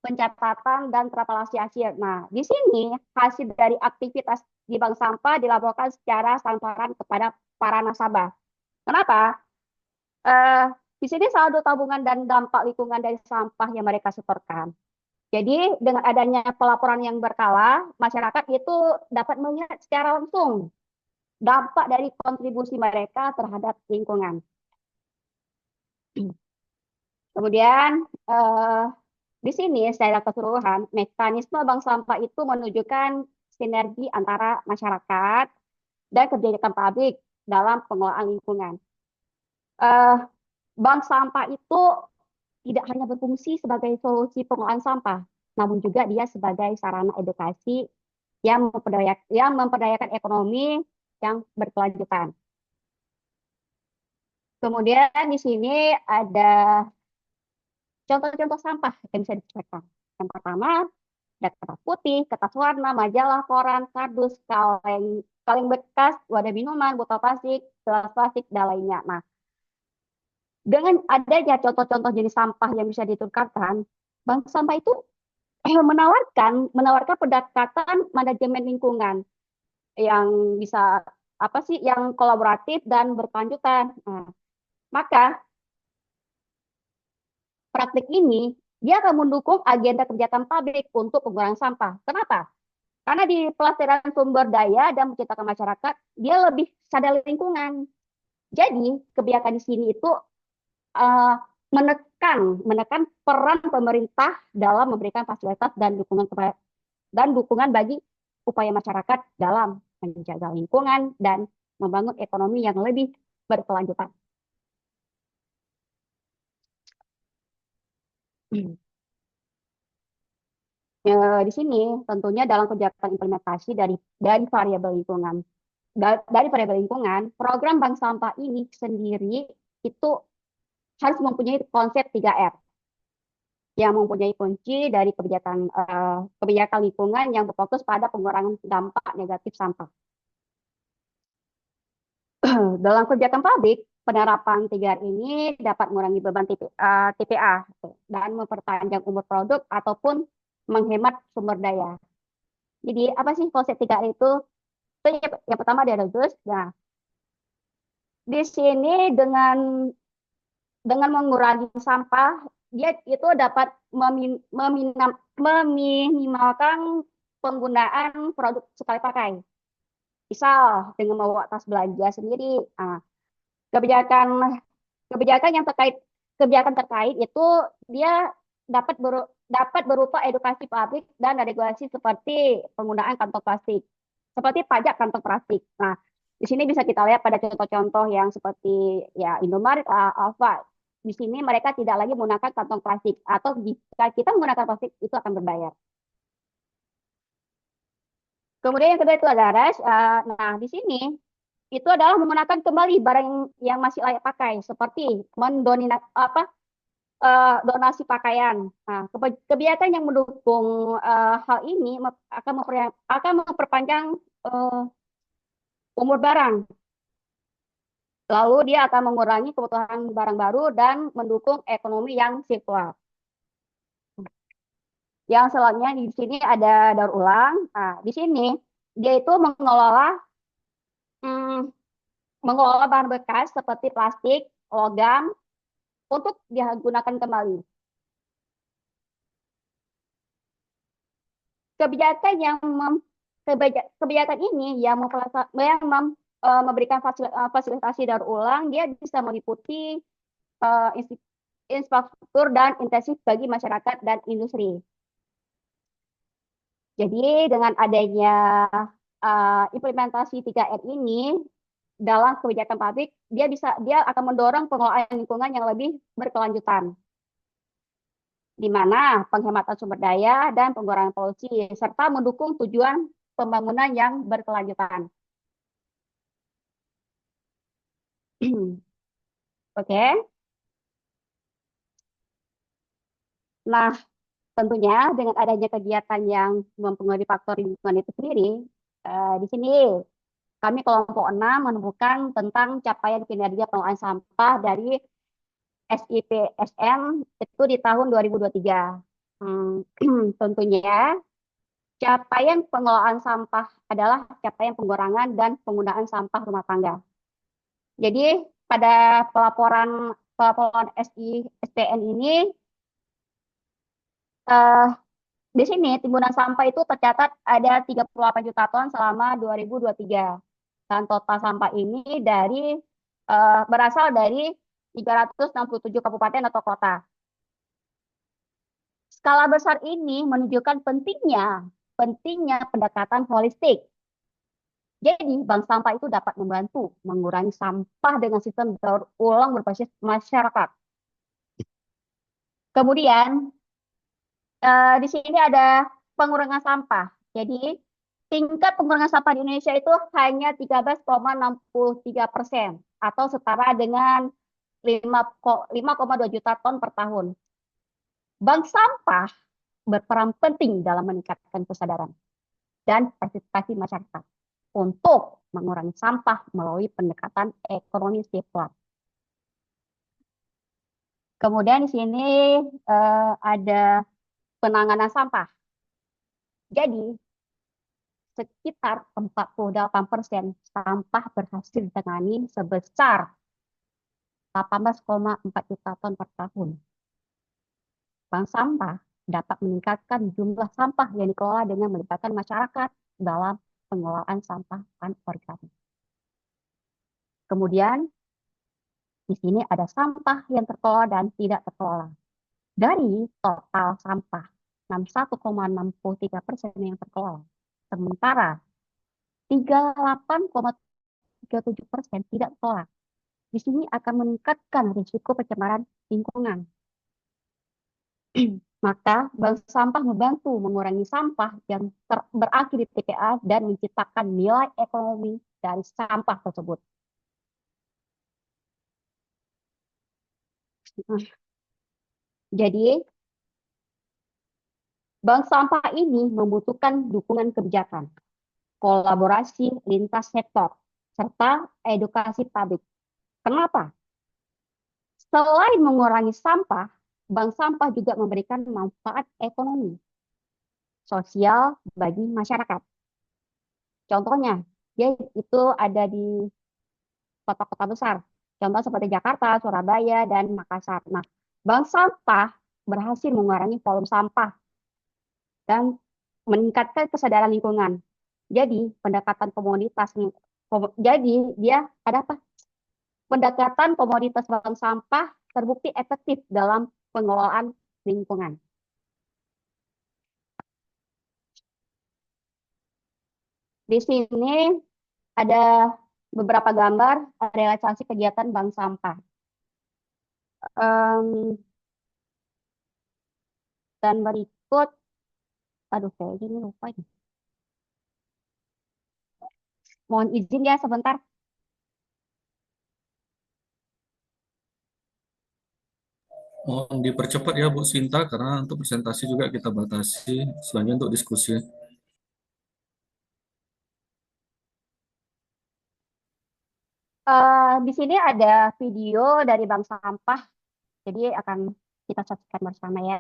pencatatan dan trapalasi hasil. Nah, di sini hasil dari aktivitas di bank sampah dilaporkan secara transparan kepada para nasabah. Kenapa? Di sini saldo tabungan dan dampak lingkungan dari sampah yang mereka setorkan. Jadi dengan adanya pelaporan yang berkala, masyarakat itu dapat melihat secara langsung dampak dari kontribusi mereka terhadap lingkungan. Kemudian di sini secara keseluruhan mekanisme bank sampah itu menunjukkan sinergi antara masyarakat dan kebijakan publik dalam pengelolaan lingkungan. Bank sampah itu tidak hanya berfungsi sebagai solusi pengelolaan sampah, namun juga dia sebagai sarana edukasi yang memperdayakan ekonomi yang berkelanjutan. Kemudian di sini ada contoh-contoh sampah yang bisa diciptakan. Yang pertama, ada kertas putih, kertas warna, majalah, koran, kardus, kaleng bekas, wadah minuman, botol plastik, gelas plastik, dan lainnya. Nah, dengan adanya contoh-contoh jenis sampah yang bisa ditukarkan, bank sampah itu menawarkan pendekatan manajemen lingkungan yang bisa yang kolaboratif dan berkelanjutan. Nah, maka praktik ini dia akan mendukung agenda kebijakan publik untuk pengurangan sampah. Kenapa? Karena di pelestarian sumber daya dan menciptakan masyarakat, dia lebih sadar lingkungan. Jadi kebijakan di sini itu menekan peran pemerintah dalam memberikan fasilitas dan dukungan bagi upaya masyarakat dalam menjaga lingkungan dan membangun ekonomi yang lebih berkelanjutan. Di sini tentunya dalam kebijakan implementasi dari variabel lingkungan. Dari variabel lingkungan, program bank sampah ini sendiri itu harus mempunyai konsep 3R. yang mempunyai kunci dari kebijakan lingkungan yang berfokus pada pengurangan dampak negatif sampah. Dalam kebijakan pabrik, penerapan 3R ini dapat mengurangi beban TPA dan memperpanjang umur produk ataupun menghemat sumber daya. Jadi apa sih konsep 3R itu? Yang pertama dia reduce. Nah, di sini dengan mengurangi sampah, dia itu dapat meminimalkan penggunaan produk sekali pakai. Misal dengan membawa tas belanja sendiri. Nah, kebijakan terkait itu dia dapat berupa edukasi publik dan regulasi seperti penggunaan kantong plastik, seperti pajak kantong plastik. Nah, di sini bisa kita lihat pada contoh-contoh yang seperti ya Indomaret, Alfa. Di sini mereka tidak lagi menggunakan kantong plastik, atau jika kita menggunakan plastik itu akan berbayar. Kemudian yang kedua itu ada RES. Nah, di sini itu adalah menggunakan kembali barang yang masih layak pakai, seperti donasi pakaian. Nah, kebijakan yang mendukung hal ini akan memperpanjang umur barang. Lalu dia akan mengurangi kebutuhan barang baru dan mendukung ekonomi yang sirkular. Yang selanjutnya di sini ada daur ulang. Nah, di sini dia itu mengelola bahan bekas seperti plastik, logam untuk digunakan kembali. Kebijakan ini yang memberikan fasilitasi daur ulang, dia bisa meliputi infrastruktur dan intensif bagi masyarakat dan industri. Jadi dengan adanya implementasi 3R ini dalam kebijakan pabrik, dia akan mendorong pengelolaan lingkungan yang lebih berkelanjutan, di mana penghematan sumber daya dan pengurangan polusi, serta mendukung tujuan pembangunan yang berkelanjutan. Oke. Nah, tentunya dengan adanya kegiatan yang mempengaruhi faktor lingkungan itu sendiri, di sini kami kelompok 6 menemukan tentang capaian kinerja pengelolaan sampah dari SIPSN itu di tahun 2023. Tentunya capaian pengelolaan sampah adalah capaian pengurangan dan penggunaan sampah rumah tangga. Jadi pada pelaporan SIPSN ini di sini timbunan sampah itu tercatat ada 38 juta ton selama 2023. Dan total sampah ini berasal dari 367 kabupaten atau kota. Skala besar ini menunjukkan pentingnya pendekatan holistik. Jadi, bank sampah itu dapat membantu mengurangi sampah dengan sistem daur ulang berbasis masyarakat. Kemudian, di sini ada pengurangan sampah. Jadi, tingkat pengurangan sampah di Indonesia itu hanya 13,63% atau setara dengan 5,2 juta ton per tahun. Bank sampah berperan penting dalam meningkatkan kesadaran dan partisipasi masyarakat untuk mengurangi sampah melalui pendekatan ekonomi sirkular. Kemudian di sini ada penanganan sampah. Jadi, sekitar 48% sampah berhasil ditangani sebesar 18,4 juta ton per tahun. Bank sampah dapat meningkatkan jumlah sampah yang dikelola dengan melibatkan masyarakat dalam pengelolaan sampah anorganik. Kemudian, di sini ada sampah yang terkelola dan tidak terkelola. Dari total sampah, 61,63% yang terkelola. Sementara 38,37% tidak terkelola. Di sini akan meningkatkan risiko pencemaran lingkungan. Maka bank sampah membantu mengurangi sampah yang berakhir di TPA dan menciptakan nilai ekonomi dari sampah tersebut. Jadi Bank sampah ini membutuhkan dukungan kebijakan, kolaborasi lintas sektor, serta edukasi publik. Kenapa? Selain mengurangi sampah, bank sampah juga memberikan manfaat ekonomi, sosial bagi masyarakat. Contohnya, dia itu ada di kota-kota besar. Contoh seperti Jakarta, Surabaya, dan Makassar. Nah, bank sampah berhasil mengurangi volume sampah dan meningkatkan kesadaran lingkungan. Jadi, pendekatan komoditas jadi dia ada apa? Pendekatan komoditas bank sampah terbukti efektif dalam pengelolaan lingkungan. Di sini ada beberapa gambar realisasi kegiatan bank sampah. Dan berikut, aduh kayak gini lupa ini. Mohon izin ya sebentar.
Mohon dipercepat ya Bu Sinta, karena untuk presentasi juga kita batasi, selanjutnya untuk diskusi.
Di sini ada video dari bank sampah, jadi akan kita saksikan bersama ya.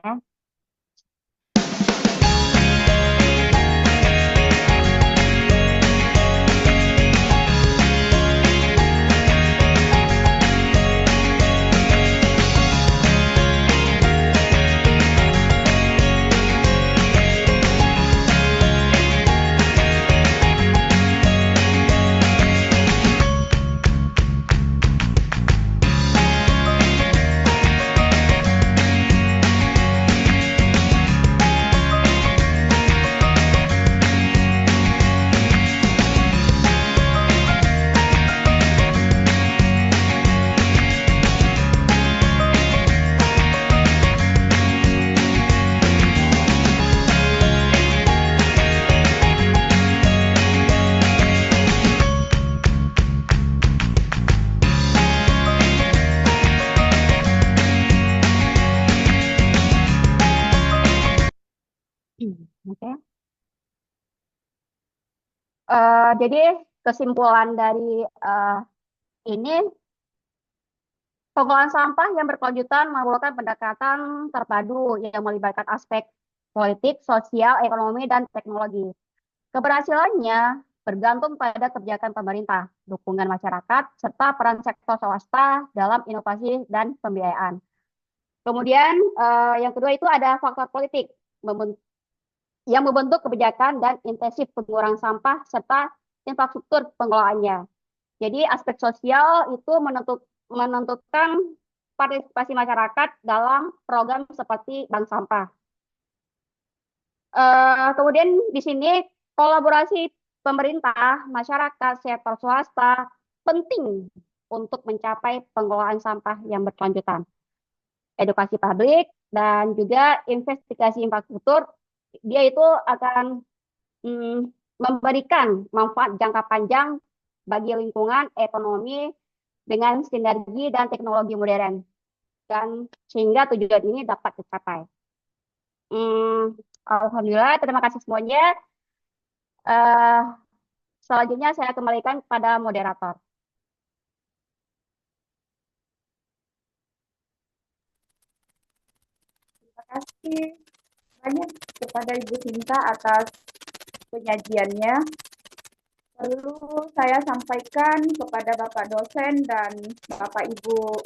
Oke. Jadi kesimpulan dari ini, pengelolaan sampah yang berkelanjutan memerlukan pendekatan terpadu yang melibatkan aspek politik, sosial, ekonomi, dan teknologi. Keberhasilannya bergantung pada kebijakan pemerintah, dukungan masyarakat, serta peran sektor swasta dalam inovasi dan pembiayaan. Kemudian yang kedua itu ada faktor politik yang membentuk kebijakan dan intensif pengurangan sampah serta infrastruktur pengelolaannya. Jadi aspek sosial itu menentukan partisipasi masyarakat dalam program seperti bank sampah. Kemudian di sini kolaborasi pemerintah, masyarakat, sektor swasta penting untuk mencapai pengelolaan sampah yang berkelanjutan. Edukasi publik dan juga investigasi infrastruktur, dia itu akan memberikan manfaat jangka panjang bagi lingkungan, ekonomi, dengan sinergi dan teknologi modern, dan sehingga tujuan ini dapat dicapai. Alhamdulillah, terima kasih semuanya. Selanjutnya saya kembalikan kepada moderator.
Terima kasih banyak kepada Ibu Sinta atas penyajiannya. Perlu saya sampaikan kepada Bapak dosen dan Bapak Ibu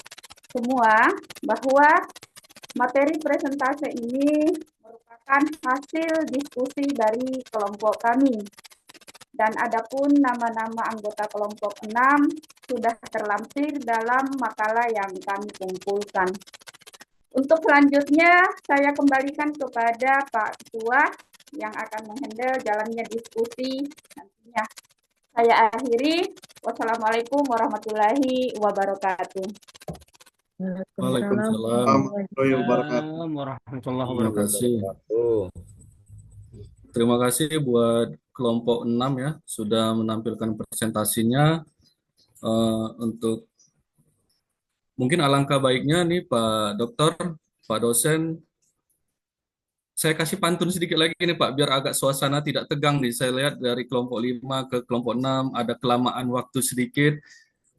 semua bahwa materi presentasi ini merupakan hasil diskusi dari kelompok kami. Dan adapun nama-nama anggota kelompok 6 sudah terlampir dalam makalah yang kami kumpulkan. Untuk selanjutnya, saya kembalikan kepada Pak Ketua yang akan menghandle jalannya diskusi nantinya. Saya akhiri. Wassalamualaikum warahmatullahi wabarakatuh.
Waalaikumsalam
warahmatullahi
Terima kasih. Terima kasih buat kelompok 6 ya, sudah menampilkan presentasinya. Untuk mungkin alangkah baiknya nih Pak Dokter, Pak Dosen, Saya kasih pantun sedikit lagi nih Pak, biar agak suasana tidak tegang nih. Saya lihat dari kelompok 5 ke kelompok 6 ada kelamaan waktu sedikit.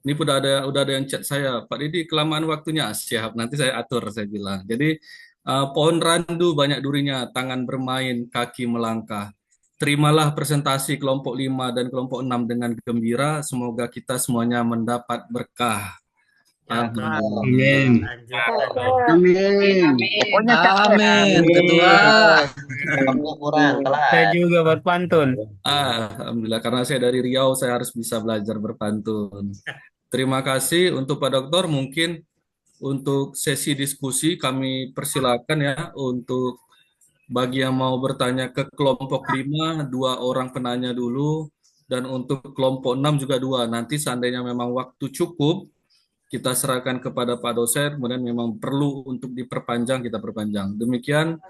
Ini udah ada yang chat saya, Pak Didi kelamaan waktunya. Siap, nanti saya atur saya bilang. Jadi pohon randu banyak durinya, tangan bermain, kaki melangkah. Terimalah presentasi kelompok 5 dan kelompok 6 dengan gembira. Semoga kita semuanya mendapat berkah. Alhamdulillah.
Amin.
Amin.
Pokoknya cakep.
Amin, Ketua.
Kurang,
Saya juga berpantun.
Alhamdulillah, karena saya dari Riau, saya harus bisa belajar berpantun. Terima kasih untuk Pak Dokter. Mungkin untuk sesi diskusi kami persilakan ya untuk bagi yang mau bertanya ke kelompok 5, 2 orang penanya dulu. Dan untuk kelompok 6 juga 2. Nanti seandainya memang waktu cukup, kita serahkan kepada Pak dosen, kemudian memang perlu untuk diperpanjang, kita perpanjang. Demikian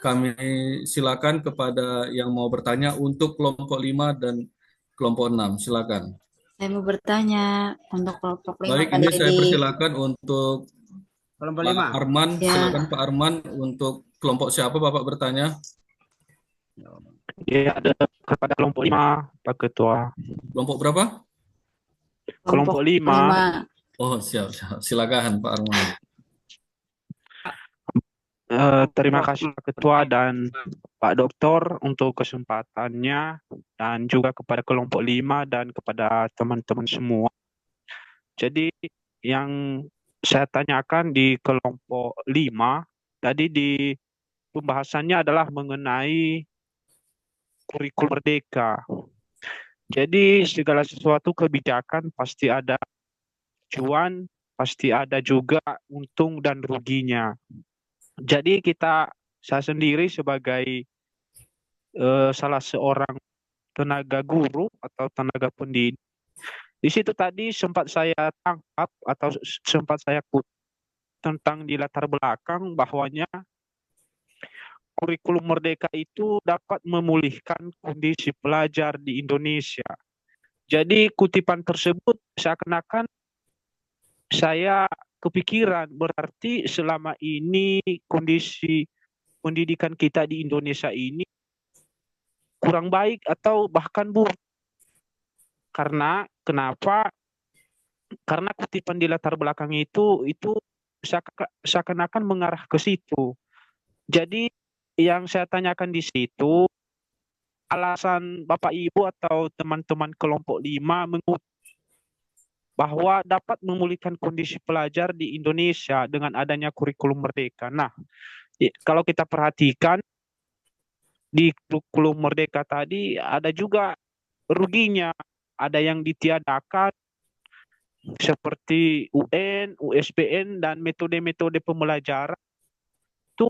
kami silakan kepada yang mau bertanya untuk kelompok 5 dan kelompok 6. Silakan.
Saya mau bertanya untuk kelompok 5
Baik,
Pak
ini saya
Didi.
persilakan untuk
Kelompok
Pak
5.
Arman.
Ya.
Silakan Pak Arman untuk kelompok siapa Bapak bertanya?
Ya, ada kepada kelompok 5, Pak Ketua.
Kelompok berapa?
Kelompok 5.
Oh, siap. Silakan Pak Arman.
Terima kasih Pak Ketua dan Pak Doktor untuk kesempatannya dan juga kepada kelompok 5 dan kepada teman-teman semua. Jadi yang saya tanyakan di kelompok 5 tadi di pembahasannya adalah mengenai kurikulum merdeka. Jadi segala sesuatu kebijakan pasti ada cuan, pasti ada juga untung dan ruginya. Jadi saya sendiri sebagai salah seorang tenaga guru atau tenaga pendidik, di situ tadi sempat saya tangkap atau sempat saya kutip tentang di latar belakang bahwanya kurikulum merdeka itu dapat memulihkan kondisi pelajar di Indonesia. Jadi kutipan tersebut seakan-akan saya kepikiran berarti selama ini kondisi pendidikan kita di Indonesia ini kurang baik atau bahkan buruk. Karena kenapa? Karena kutipan di latar belakang itu seakan-akan mengarah ke situ. Jadi yang saya tanyakan di situ, alasan Bapak Ibu atau teman-teman kelompok 5 mengutip bahwa dapat memulihkan kondisi pelajar di Indonesia dengan adanya kurikulum merdeka. Nah, kalau kita perhatikan di kurikulum merdeka tadi ada juga ruginya, ada yang ditiadakan seperti UN, USBN dan metode-metode pembelajaran itu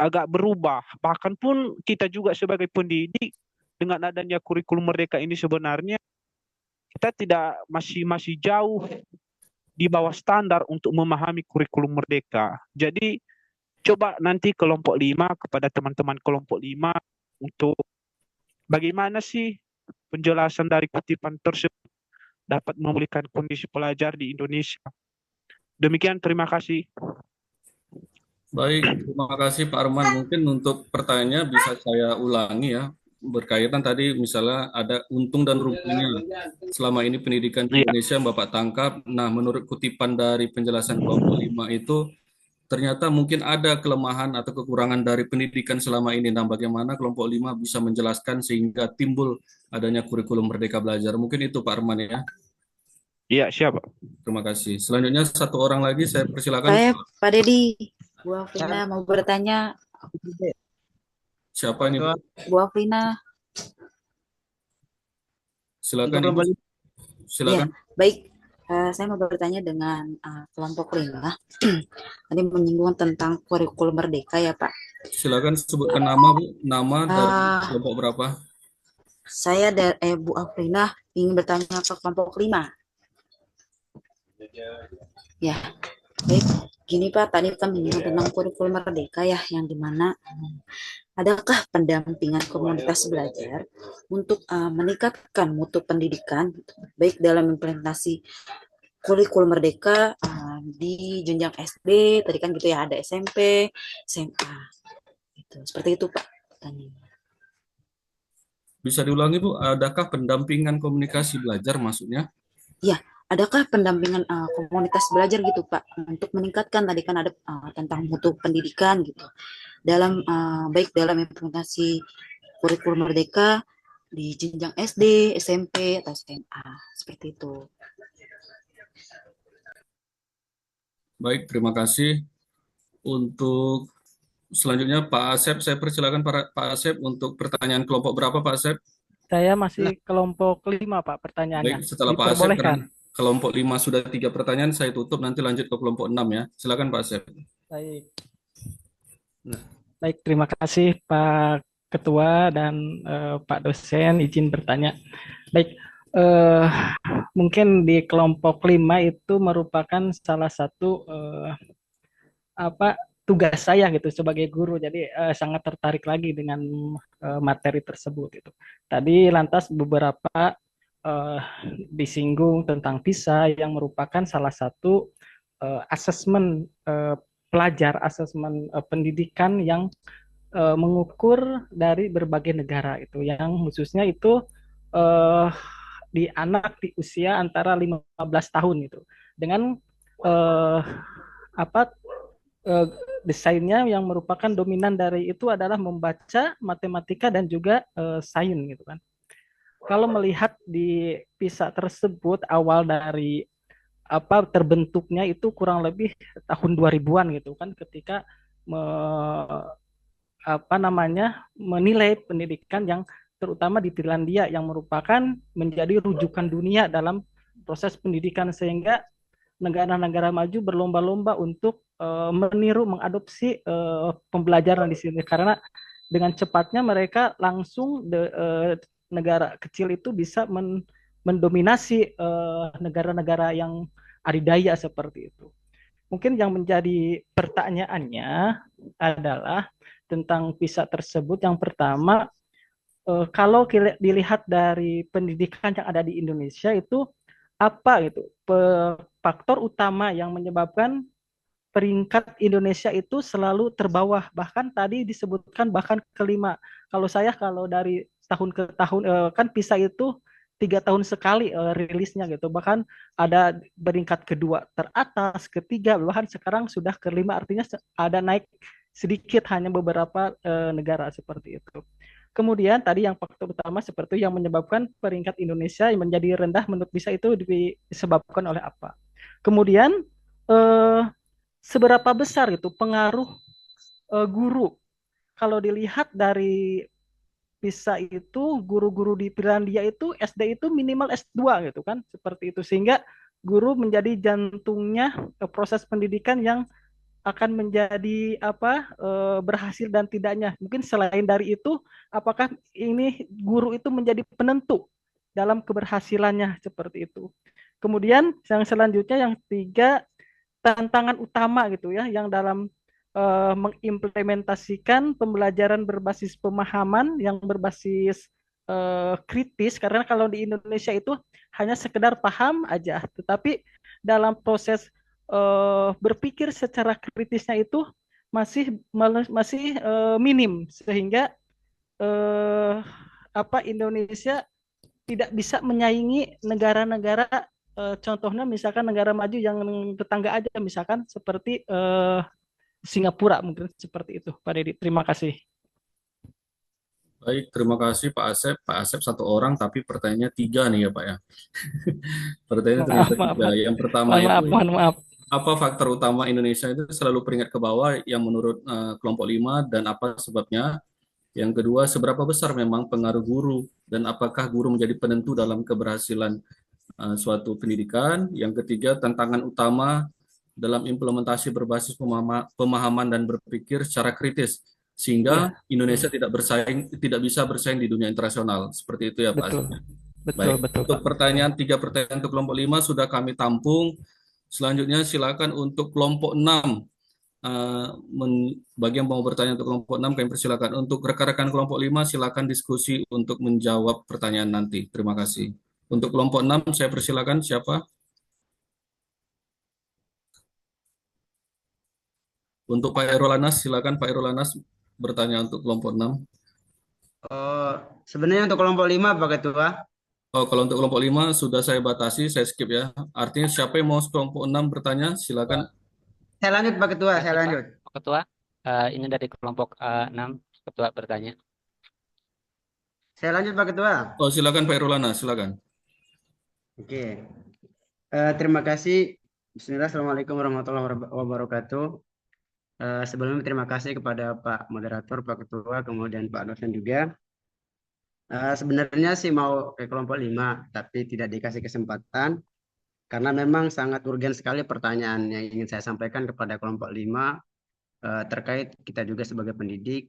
agak berubah. Bahkan pun kita juga sebagai pendidik dengan adanya kurikulum merdeka ini sebenarnya kita masih jauh di bawah standar untuk memahami kurikulum merdeka. Jadi coba nanti kelompok 5 kepada teman-teman kelompok 5 untuk bagaimana sih penjelasan dari kutipan tersebut dapat memulihkan kondisi pelajar di Indonesia. Demikian, terima kasih.
Baik, terima kasih Pak Arman. Mungkin untuk pertanyaannya bisa saya ulangi ya. Berkaitan tadi misalnya ada untung dan ruginya selama ini pendidikan di Indonesia yang Bapak tangkap. Nah, menurut kutipan dari penjelasan kelompok 5 itu ternyata mungkin ada kelemahan atau kekurangan dari pendidikan selama ini. Nah, bagaimana kelompok 5 bisa menjelaskan sehingga timbul adanya kurikulum Merdeka Belajar. Mungkin itu Pak Arman ya.
Iya, siap.
Terima kasih. Selanjutnya satu orang lagi saya persilakan.
Saya Pak Dedi, Bu Afrina mau bertanya.
Siapa ini?
Bu Afrina.
Silakan Ibu. Silakan.
Ya, baik. Saya mau bertanya dengan kelompok 5. Tadi menyinggung tentang kurikulum merdeka ya Pak.
Silakan sebutkan nama Bu, nama dari kelompok berapa?
Saya dari Bu Afrina ingin bertanya ke kelompok 5. Ya, baik. Gini Pak, tadi kan menyinggung tentang kurikulum merdeka ya, yang dimana adakah pendampingan komunitas belajar untuk meningkatkan mutu pendidikan, baik dalam implementasi kurikulum merdeka di jenjang SD, tadi kan gitu ya, ada SMP, SMA. gitu. Seperti itu Pak pertanyaannya.
Bisa diulangi Bu, adakah pendampingan komunikasi belajar maksudnya?
Ya, adakah pendampingan komunitas belajar gitu Pak untuk meningkatkan tadi kan ada tentang mutu pendidikan gitu dalam baik dalam implementasi kurikulum Merdeka di jenjang SD, SMP atau SMA seperti itu.
Baik, terima kasih. Untuk selanjutnya Pak Asep, saya persilakan Pak Asep untuk pertanyaan kelompok berapa Pak Asep?
Saya masih kelompok 5, Pak, pertanyaannya.
Baik, setelah Pak Asep,
Diperbolehkan.
kelompok 5 sudah 3 pertanyaan, saya tutup, nanti lanjut ke kelompok 6 ya. Silakan Pak Asep.
Baik. Baik, terima kasih Pak Ketua dan Pak dosen izin bertanya. Baik, mungkin di kelompok 5 itu merupakan salah satu tugas saya gitu sebagai guru. Jadi sangat tertarik lagi dengan materi tersebut itu. Tadi lantas beberapa disinggung tentang PISA yang merupakan salah satu asesmen pelajar, asesmen pendidikan yang mengukur dari berbagai negara itu, yang khususnya itu di anak di usia antara 15 tahun itu dengan desainnya yang merupakan dominan dari itu adalah membaca, matematika dan juga sains gitu kan. Kalau melihat di PISA tersebut awal dari terbentuknya itu kurang lebih tahun 2000-an gitu kan, ketika menilai pendidikan yang terutama di Finlandia yang merupakan menjadi rujukan dunia dalam proses pendidikan, sehingga negara-negara maju berlomba-lomba untuk meniru, mengadopsi pembelajaran di sini, karena dengan cepatnya mereka langsung negara kecil itu bisa mendominasi negara-negara yang adidaya seperti itu. Mungkin yang menjadi pertanyaannya adalah tentang PISA tersebut. Yang pertama, kalau dilihat dari pendidikan yang ada di Indonesia itu apa gitu faktor utama yang menyebabkan peringkat Indonesia itu selalu terbawah, bahkan tadi disebutkan bahkan kelima. Kalau dari tahun ke tahun kan PISA itu 3 tahun sekali rilisnya gitu, bahkan ada peringkat kedua teratas, ketiga, bahkan sekarang sudah kelima, artinya ada naik sedikit hanya beberapa negara seperti itu. Kemudian tadi yang faktor utama seperti yang menyebabkan peringkat Indonesia menjadi rendah menurut PISA itu disebabkan oleh apa? Kemudian seberapa besar itu pengaruh guru? Kalau dilihat dari PISA itu guru-guru di Finlandia itu SD itu minimal S2 gitu kan, seperti itu, sehingga guru menjadi jantungnya proses pendidikan yang akan menjadi berhasil dan tidaknya. Mungkin selain dari itu, apakah ini guru itu menjadi penentu dalam keberhasilannya seperti itu. Kemudian yang selanjutnya yang 3, tantangan utama gitu ya, yang dalam mengimplementasikan pembelajaran berbasis pemahaman yang berbasis kritis, karena kalau di Indonesia itu hanya sekedar paham aja, tetapi dalam proses berpikir secara kritisnya itu masih minim, sehingga Indonesia tidak bisa menyaingi negara-negara contohnya misalkan negara maju yang tetangga aja, misalkan seperti Singapura, mungkin seperti itu Pak Dedi. Terima kasih.
Baik, terima kasih Pak Asep. Pak Asep 1 orang, tapi pertanyaannya 3 nih ya Pak ya. Pertanyaannya ternyata 3. Yang pertama
Mohon maaf.
Apa faktor utama Indonesia itu selalu peringkat ke bawah yang menurut kelompok 5 dan apa sebabnya? Yang kedua, seberapa besar memang pengaruh guru dan apakah guru menjadi penentu dalam keberhasilan suatu pendidikan? Yang ketiga, tantangan utama dalam implementasi berbasis pemahaman dan berpikir secara kritis sehingga Indonesia tidak bisa bersaing di dunia internasional. Seperti itu ya Pak.
Betul.
Untuk pertanyaan 3 pertanyaan untuk kelompok 5 sudah kami tampung. Selanjutnya silakan untuk kelompok 6. Bagi yang mau bertanya untuk kelompok 6 kami persilakan. Untuk rekan-rekan kelompok 5 silakan diskusi untuk menjawab pertanyaan nanti. Terima kasih. Untuk kelompok 6 saya persilakan siapa? Untuk Pak Erolanas silakan Pak Erolanas bertanya untuk kelompok 6?
Oh, sebenarnya untuk kelompok 5 Pak Ketua.
Oh, kalau untuk kelompok 5 sudah saya batasi, saya skip ya. Artinya siapa yang mau kelompok 6 bertanya, silakan.
Saya lanjut Pak Ketua, saya lanjut.
Pak Ketua, ini dari kelompok 6, Ketua bertanya.
Saya lanjut Pak Ketua.
Oh, silakan Pak Irulana, silakan.
Oke. Terima kasih. Bismillah, Assalamualaikum warahmatullahi wabarakatuh. Sebelumnya terima kasih kepada Pak Moderator, Pak Ketua, kemudian Pak dosen juga. Sebenarnya sih mau ke kelompok 5, tapi tidak dikasih kesempatan karena memang sangat urgen sekali pertanyaan yang ingin saya sampaikan kepada kelompok 5 terkait kita juga sebagai pendidik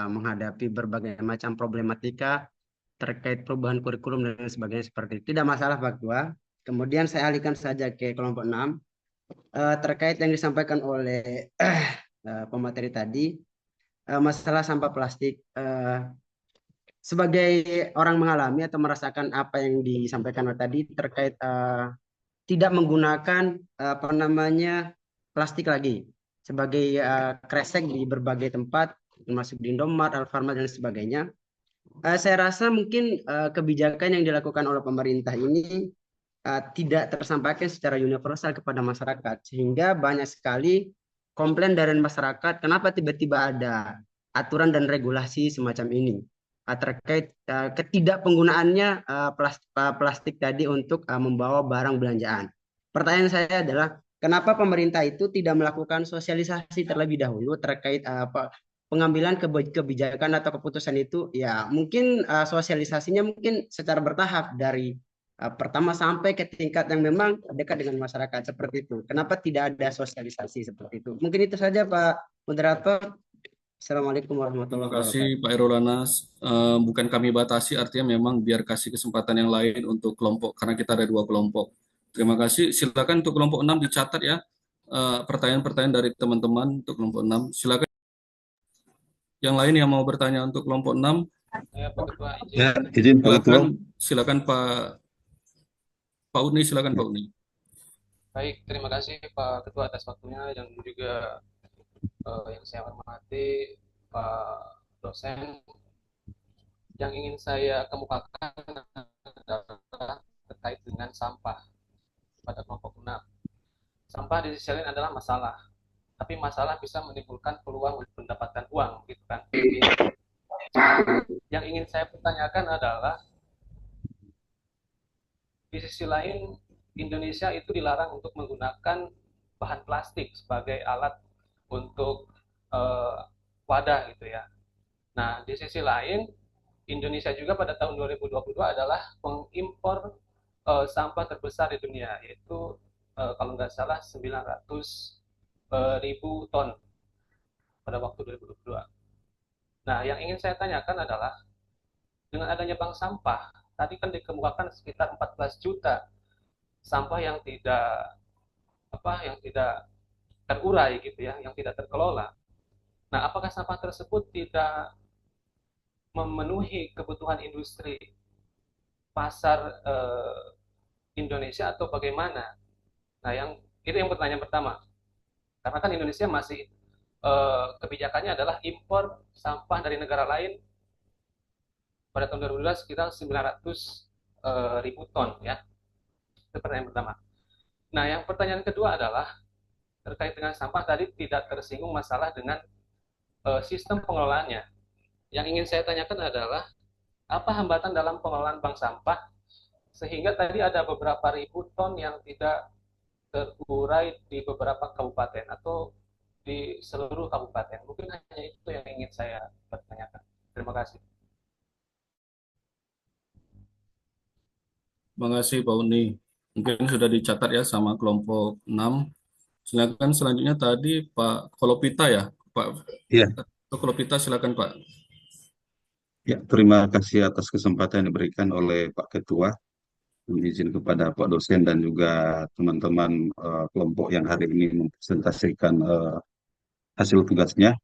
menghadapi berbagai macam problematika terkait perubahan kurikulum dan sebagainya seperti itu. Tidak masalah Pak Ketua. Kemudian saya alihkan saja ke kelompok 6 terkait yang disampaikan oleh pemateri tadi, masalah sampah plastik. Sebagai orang mengalami atau merasakan apa yang disampaikan tadi terkait tidak menggunakan plastik lagi sebagai kresek di berbagai tempat, termasuk di Indomaret, Alfamart dan sebagainya. Saya rasa mungkin kebijakan yang dilakukan oleh pemerintah ini tidak tersampaikan secara universal kepada masyarakat, sehingga banyak sekali komplain dari masyarakat kenapa tiba-tiba ada aturan dan regulasi semacam ini terkait ketidakpenggunaannya plastik tadi untuk membawa barang belanjaan. Pertanyaan saya adalah kenapa pemerintah itu tidak melakukan sosialisasi terlebih dahulu terkait pengambilan kebijakan atau keputusan itu? Ya mungkin sosialisasinya mungkin secara bertahap dari pertama sampai ke tingkat yang memang dekat dengan masyarakat seperti itu. Kenapa tidak ada sosialisasi seperti itu? Mungkin itu saja Pak Moderator. Assalamualaikum warahmatullahi
Terima kasih
wabarakatuh.
Pak Irulanas. Bukan kami batasi, artinya memang biar kasih kesempatan yang lain untuk kelompok, karena kita ada 2 kelompok. Terima kasih. Silakan untuk kelompok 6 dicatat ya pertanyaan-pertanyaan dari teman-teman untuk kelompok 6. Silakan. Yang lain yang mau bertanya untuk kelompok 6?
Pak Ketua,
Ya, izin Pak Ketua.
Silakan Pak Uni, silakan Pak Uni.
Baik, terima kasih Pak Ketua atas waktunya dan juga yang saya hormati Pak dosen. Yang ingin saya kemukakan adalah terkait dengan sampah pada kelompok 6. Sampah di sisi lain adalah masalah, tapi masalah bisa menimbulkan peluang untuk mendapatkan uang, gitu kan. Yang ingin saya pertanyakan adalah di sisi lain Indonesia itu dilarang untuk menggunakan bahan plastik sebagai alat untuk wadah gitu ya. Nah, di sisi lain Indonesia juga pada tahun 2022 adalah pengimpor sampah terbesar di dunia, yaitu kalau nggak salah 900.000 ton pada waktu 2022. Nah, yang ingin saya tanyakan adalah dengan adanya bank sampah, tadi kan dikemukakan sekitar 14 juta sampah yang tidak terurai gitu ya, yang tidak terkelola. Nah, apakah sampah tersebut tidak memenuhi kebutuhan industri pasar Indonesia atau bagaimana? Nah, itu yang pertanyaan pertama. Karena kan Indonesia masih kebijakannya adalah impor sampah dari negara lain pada tahun 2012 sekitar 900.000 ton ya. Itu pertanyaan pertama. Nah, yang pertanyaan kedua adalah terkait dengan sampah tadi tidak tersinggung masalah dengan sistem pengelolaannya. Yang ingin saya tanyakan adalah apa hambatan dalam pengelolaan bank sampah sehingga tadi ada beberapa ribu ton yang tidak terurai di beberapa kabupaten atau di seluruh kabupaten. Mungkin hanya itu yang ingin saya pertanyakan. Terima kasih.
Terima kasih Pak Uni. Mungkin sudah dicatat ya sama kelompok 6. Silakan selanjutnya tadi Pak Kolopita ya, Pak.
Iya.
Kolopita silakan Pak.
Ya, terima kasih atas kesempatan yang diberikan oleh Pak Ketua. Izin kepada Pak dosen dan juga teman-teman kelompok yang hari ini mempresentasikan hasil tugasnya.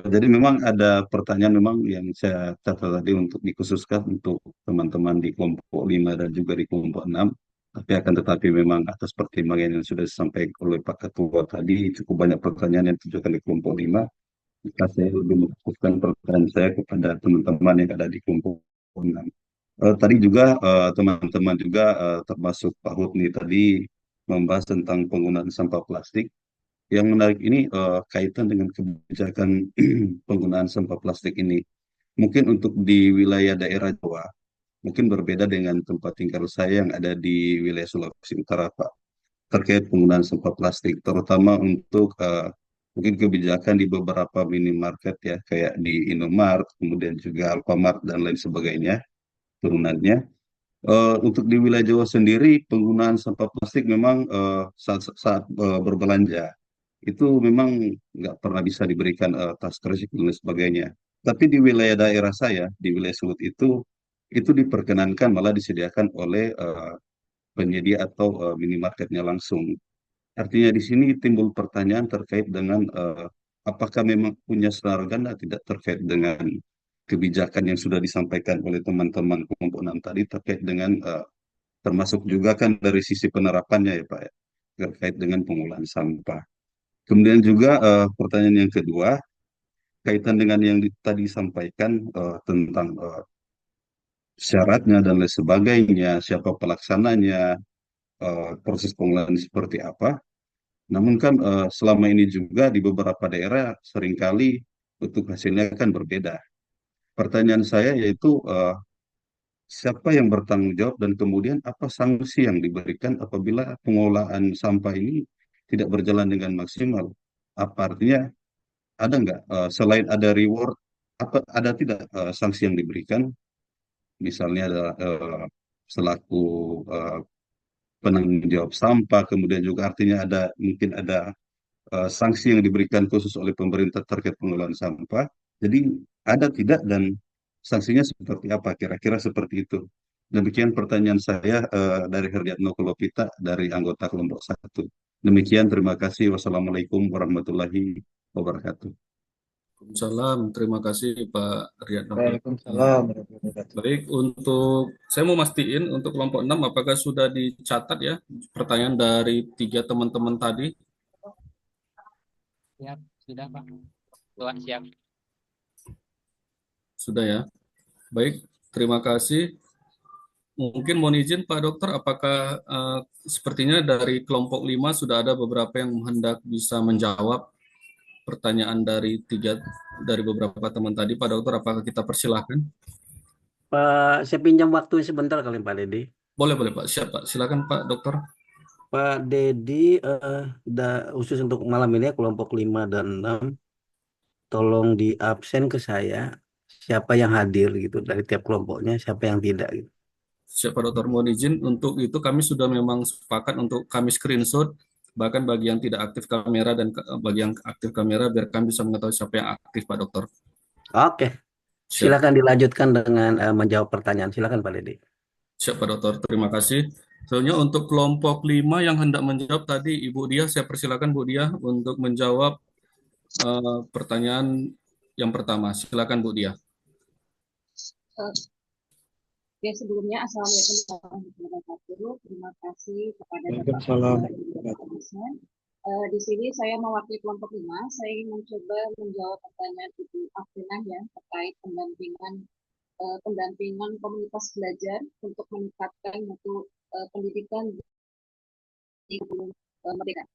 Jadi memang ada pertanyaan memang yang saya catat tadi untuk dikhususkan untuk teman-teman di kelompok 5 dan juga di kelompok 6. Tapi akan tetapi memang atas pertimbangan yang sudah disampaikan oleh Pak Ketua tadi cukup banyak pertanyaan yang ditujukan di kelompok 5. Jika saya lebih memfokuskan pertanyaan saya kepada teman-teman yang ada di kelompok 6. Tadi juga teman-teman juga termasuk Pak Hutni tadi membahas tentang penggunaan sampah plastik. Yang menarik ini kaitan dengan kebijakan penggunaan sampah plastik ini. Mungkin untuk di wilayah daerah Jawa, mungkin berbeda dengan tempat tinggal saya yang ada di wilayah Sulawesi Utara, Pak, terkait penggunaan sampah plastik, terutama untuk mungkin kebijakan di beberapa minimarket ya, kayak di Indomart, kemudian juga Alfamart dan lain sebagainya, turunannya. Untuk di wilayah Jawa sendiri, penggunaan sampah plastik memang saat berbelanja itu memang nggak pernah bisa diberikan tas kresek dan lain sebagainya. Tapi di wilayah daerah saya, di wilayah Sulut itu diperkenankan malah disediakan oleh penyedia atau minimarketnya langsung. Artinya di sini timbul pertanyaan terkait dengan apakah memang punya senaran atau tidak terkait dengan kebijakan yang sudah disampaikan oleh teman-teman kelompok 6 tadi terkait dengan termasuk juga kan dari sisi penerapannya ya Pak ya, terkait dengan pengolahan sampah. Kemudian juga pertanyaan yang kedua kaitan dengan yang tadi disampaikan tentang syaratnya dan lain sebagainya, siapa pelaksananya, proses pengolahan seperti apa. Namun kan selama ini juga di beberapa daerah seringkali untuk hasilnya kan berbeda. Pertanyaan saya yaitu siapa yang bertanggung jawab dan kemudian apa sanksi yang diberikan apabila pengolahan sampah ini tidak berjalan dengan maksimal? Apa artinya ada nggak selain ada reward, apa ada tidak sanksi yang diberikan? Misalnya ada selaku eh, penanggung jawab sampah, kemudian juga artinya ada mungkin ada sanksi yang diberikan khusus oleh pemerintah terkait pengelolaan sampah. Jadi ada tidak dan sanksinya seperti apa? Kira-kira seperti itu. Demikian pertanyaan saya dari Herdiatno Kolopita dari anggota kelompok 1. Demikian, terima kasih. Wassalamualaikum warahmatullahi wabarakatuh.
Waalaikumsalam, terima kasih Pak Riyad.
Waalaikumsalam warahmatullahi wabarakatuh.
Baik, saya mau mastiin untuk kelompok 6 apakah sudah dicatat ya pertanyaan dari 3 teman-teman tadi?
Siap, sudah Pak. Tuan siap.
Sudah ya. Baik, terima kasih. Mungkin mohon izin Pak Dokter, apakah sepertinya dari kelompok 5 sudah ada beberapa yang hendak bisa menjawab pertanyaan dari beberapa teman tadi. Pak Dokter, apakah kita persilahkan?
Pak, saya pinjam waktu sebentar kali Pak Dedi.
Boleh Pak, siap Pak. Silakan Pak Dokter.
Pak Dedi, khusus untuk malam ini kelompok 5 dan 6, tolong di absen ke saya siapa yang hadir gitu dari tiap kelompoknya, siapa yang tidak gitu.
Siapa Dokter, mohon izin untuk itu kami sudah memang sepakat untuk kami screenshot bahkan bagi yang tidak aktif kamera dan bagi yang aktif kamera biar kami bisa mengetahui siapa yang aktif Pak Dokter.
Oke. Silakan dilanjutkan dengan menjawab pertanyaan. Silakan Pak Dedi.
Siap Pak Dokter, terima kasih. Soalnya untuk kelompok 5 yang hendak menjawab tadi Ibu Dia, saya persilakan Bu Dia untuk menjawab pertanyaan yang pertama. Silakan Bu Dia.
Oke, sebelumnya Assalamualaikum warahmatullahi wabarakatuh. Terima kasih kepada
Waalaikumsalam.
Di sini saya mewakili kelompok 5. Saya ingin mencoba menjawab pertanyaan Ibu Afrina ya terkait pendampingan komunitas belajar untuk meningkatkan mutu pendidikan di Merdeka.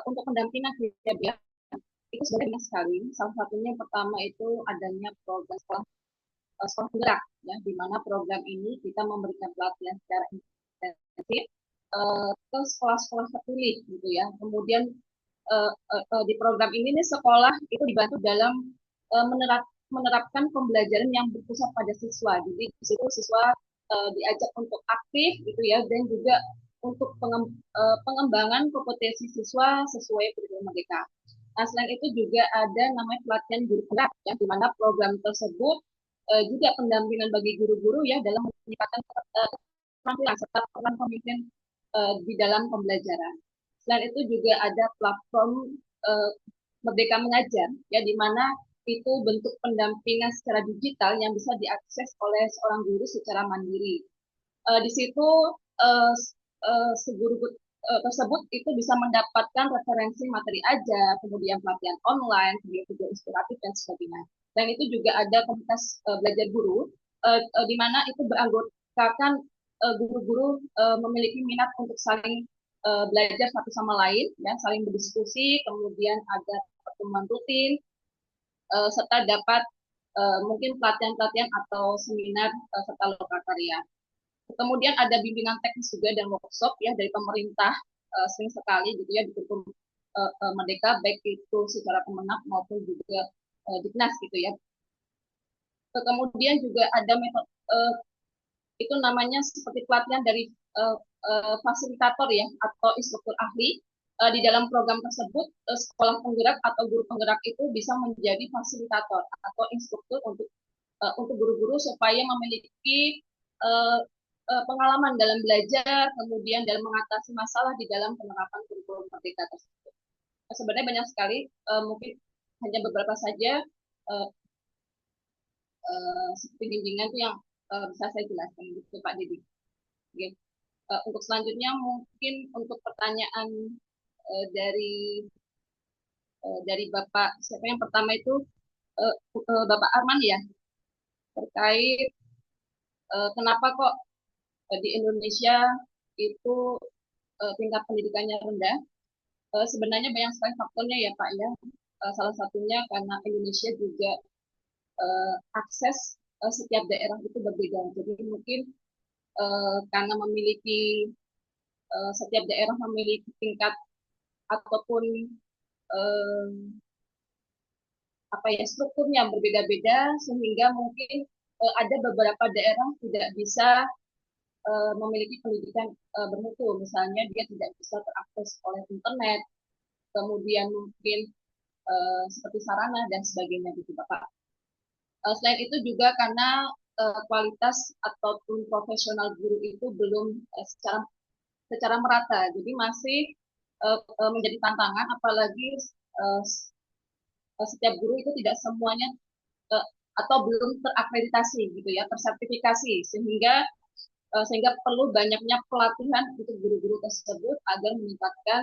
Untuk pendampingan ya, itu sebenarnya banyak sekali. Salah satunya yang pertama itu adanya program sekolah penggerak ya, di mana program ini kita memberikan pelatihan secara intensif ke sekolah-sekolah terpilih gitu ya. Kemudian di program ini nih, sekolah itu dibantu dalam menerapkan pembelajaran yang berpusat pada siswa. Jadi di situ siswa diajak untuk aktif gitu ya, dan juga untuk pengembangan kompetensi siswa sesuai kurikulum Merdeka. Nah, selain itu juga ada namanya pelatihan guru gerak ya, di mana program tersebut juga pendampingan bagi guru-guru ya dalam meningkatkan keterampilan serta peran pemimpin di dalam pembelajaran. Selain itu juga ada platform Merdeka Mengajar ya, di mana itu bentuk pendampingan secara digital yang bisa diakses oleh seorang guru secara mandiri. Di situ
tersebut itu bisa mendapatkan referensi materi ajar, kemudian pelatihan online, kemudian video inspiratif dan sebagainya. Dan itu juga ada komunitas belajar guru, di mana itu beranggotakan guru-guru memiliki minat untuk saling belajar satu sama lain, ya, saling berdiskusi, kemudian ada pertemuan rutin, serta dapat mungkin pelatihan-pelatihan atau seminar serta lokakarya. Kemudian ada bimbingan teknis juga dan workshop ya dari pemerintah sering sekali gitu ya didukung Merdeka baik itu secara Kemenak maupun juga Dignas gitu ya. Kemudian juga ada metode itu namanya seperti pelatihan dari fasilitator ya atau instruktur ahli. Di dalam program tersebut sekolah penggerak atau guru penggerak itu bisa menjadi fasilitator atau instruktur untuk guru-guru supaya memiliki pengalaman dalam belajar, kemudian dalam mengatasi masalah di dalam penerapan kurikulum Merdeka tersebut. Sebenarnya banyak sekali, mungkin hanya beberapa saja seperti bimbingan itu yang bisa saya jelaskan gitu Pak Didi. Oke. Untuk selanjutnya mungkin untuk pertanyaan dari Bapak siapa yang pertama itu Bapak Arman ya terkait kenapa kok di Indonesia itu tingkat pendidikannya rendah. Sebenarnya banyak sekali faktornya ya Pak ya. Salah satunya karena Indonesia juga akses setiap daerah itu berbeda. Jadi mungkin karena memiliki setiap daerah memiliki tingkat ataupun apa ya strukturnya berbeda-beda sehingga mungkin ada beberapa daerah tidak bisa memiliki pendidikan bermutu, misalnya dia tidak bisa terakses oleh internet, kemudian mungkin seperti sarana dan sebagainya gitu Bapak. Selain itu juga karena kualitas ataupun profesional guru itu belum secara merata, jadi masih menjadi tantangan, apalagi setiap guru itu tidak semuanya atau belum terakreditasi gitu ya, tersertifikasi sehingga perlu banyaknya pelatihan untuk guru-guru tersebut agar meningkatkan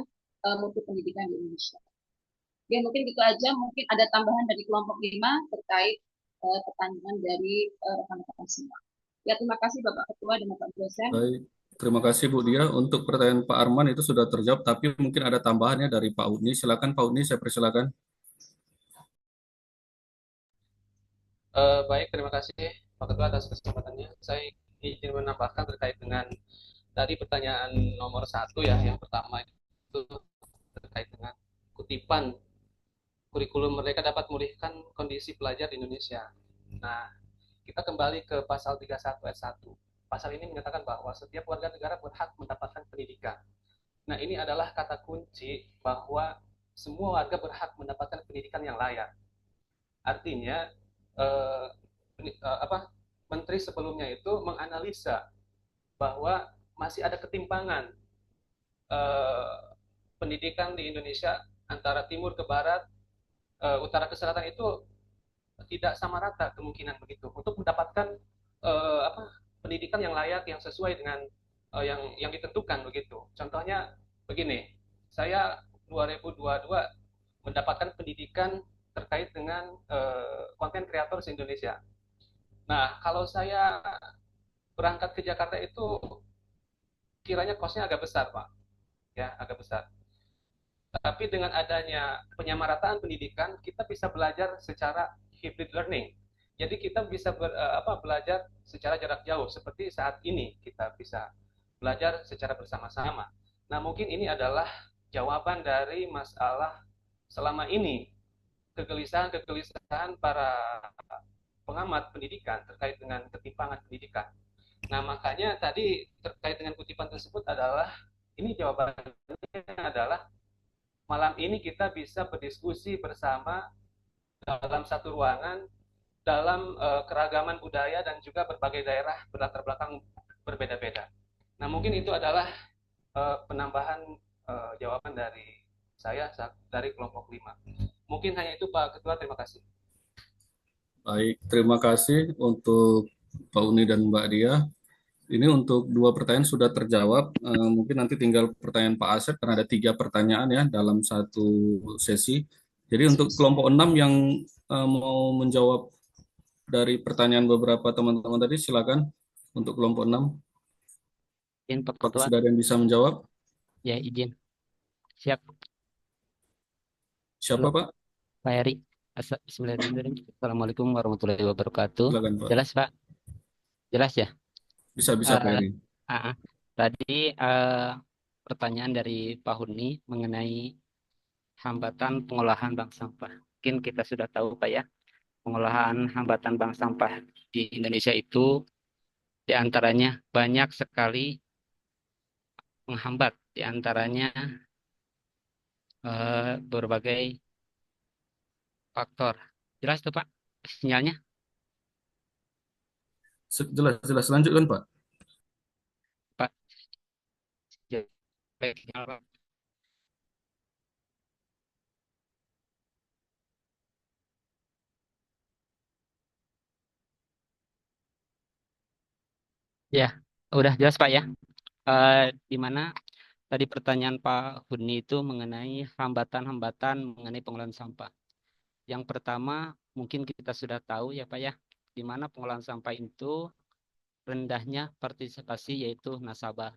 mutu pendidikan di Indonesia. Ya mungkin gitu aja, mungkin ada tambahan dari kelompok 5 terkait pertanyaan dari rekan-rekan semua. Ya terima kasih Bapak Ketua dan Bapak dosen.
Baik, terima kasih Bu Dia. Untuk pertanyaan Pak Arman itu sudah terjawab, tapi mungkin ada tambahannya dari Pak Uni. Silakan Pak Uni, saya persilakan.
Baik, terima kasih Pak Ketua atas kesempatannya. Saya izin menambahkan terkait dengan tadi pertanyaan nomor 1 ya, yang pertama itu terkait dengan kutipan kurikulum Merdeka dapat memulihkan kondisi pelajar di Indonesia. Nah, kita kembali ke pasal 31 ayat 1. Pasal ini menyatakan bahwa setiap warga negara berhak mendapatkan pendidikan. Nah, ini adalah kata kunci bahwa semua warga berhak mendapatkan pendidikan yang layak. Artinya menteri sebelumnya itu menganalisa bahwa masih ada ketimpangan pendidikan di Indonesia antara timur ke barat, utara ke selatan itu tidak sama rata kemungkinan begitu untuk mendapatkan pendidikan yang layak, yang sesuai dengan yang ditentukan begitu. Contohnya begini, saya 2022 mendapatkan pendidikan terkait dengan konten kreator se-Indonesia. Nah, kalau saya berangkat ke Jakarta itu kiranya kosnya agak besar, Pak. Ya, agak besar. Tapi dengan adanya penyamarataan pendidikan, kita bisa belajar secara hybrid learning. Jadi kita bisa belajar secara jarak jauh, seperti saat ini kita bisa belajar secara bersama-sama. Nah, mungkin ini adalah jawaban dari masalah selama ini kegelisahan para pengamat pendidikan terkait dengan ketimpangan pendidikan. Nah, makanya tadi terkait dengan kutipan tersebut adalah, ini jawabannya adalah malam ini kita bisa berdiskusi bersama dalam satu ruangan, dalam keragaman budaya dan juga berbagai daerah berlatar belakang berbeda-beda. Nah, mungkin itu adalah penambahan jawaban dari saya dari kelompok 5. Mungkin hanya itu Pak Ketua, terima kasih.
Baik, terima kasih untuk Pak Uni dan Mbak Dia. Ini untuk dua pertanyaan sudah terjawab. Mungkin nanti tinggal pertanyaan Pak Asep karena ada tiga pertanyaan ya dalam satu sesi. Jadi untuk kelompok 6 yang mau menjawab dari pertanyaan beberapa teman-teman tadi, silakan untuk kelompok 6.
Izin Pak
Apakah
Ketua.
sudah ada yang bisa menjawab?
Ya, izin. Siap.
Siapa
Halo,
Pak?
Pak Heri. Bismillahirrahmanirrahim. Assalamualaikum warahmatullahi wabarakatuh.
Silakan Pak.
Jelas, Pak? Jelas ya?
Bisa Pak
Eh,
Heri.
Tadi pertanyaan dari Pak Huni mengenai hambatan pengolahan bank sampah. Mungkin kita sudah tahu Pak ya, pengolahan hambatan bank sampah di Indonesia itu diantaranya banyak sekali menghambat, diantaranya berbagai faktor. Jelas tuh Pak sinyalnya?
Jelas lanjutkan Pak.
Pak, baik, sinyal, Pak. Ya, udah jelas Pak ya. Di mana tadi pertanyaan Pak Huni itu mengenai hambatan-hambatan mengenai pengelolaan sampah. Yang pertama, mungkin kita sudah tahu ya Pak ya, di mana pengolahan sampah itu rendahnya partisipasi yaitu nasabah.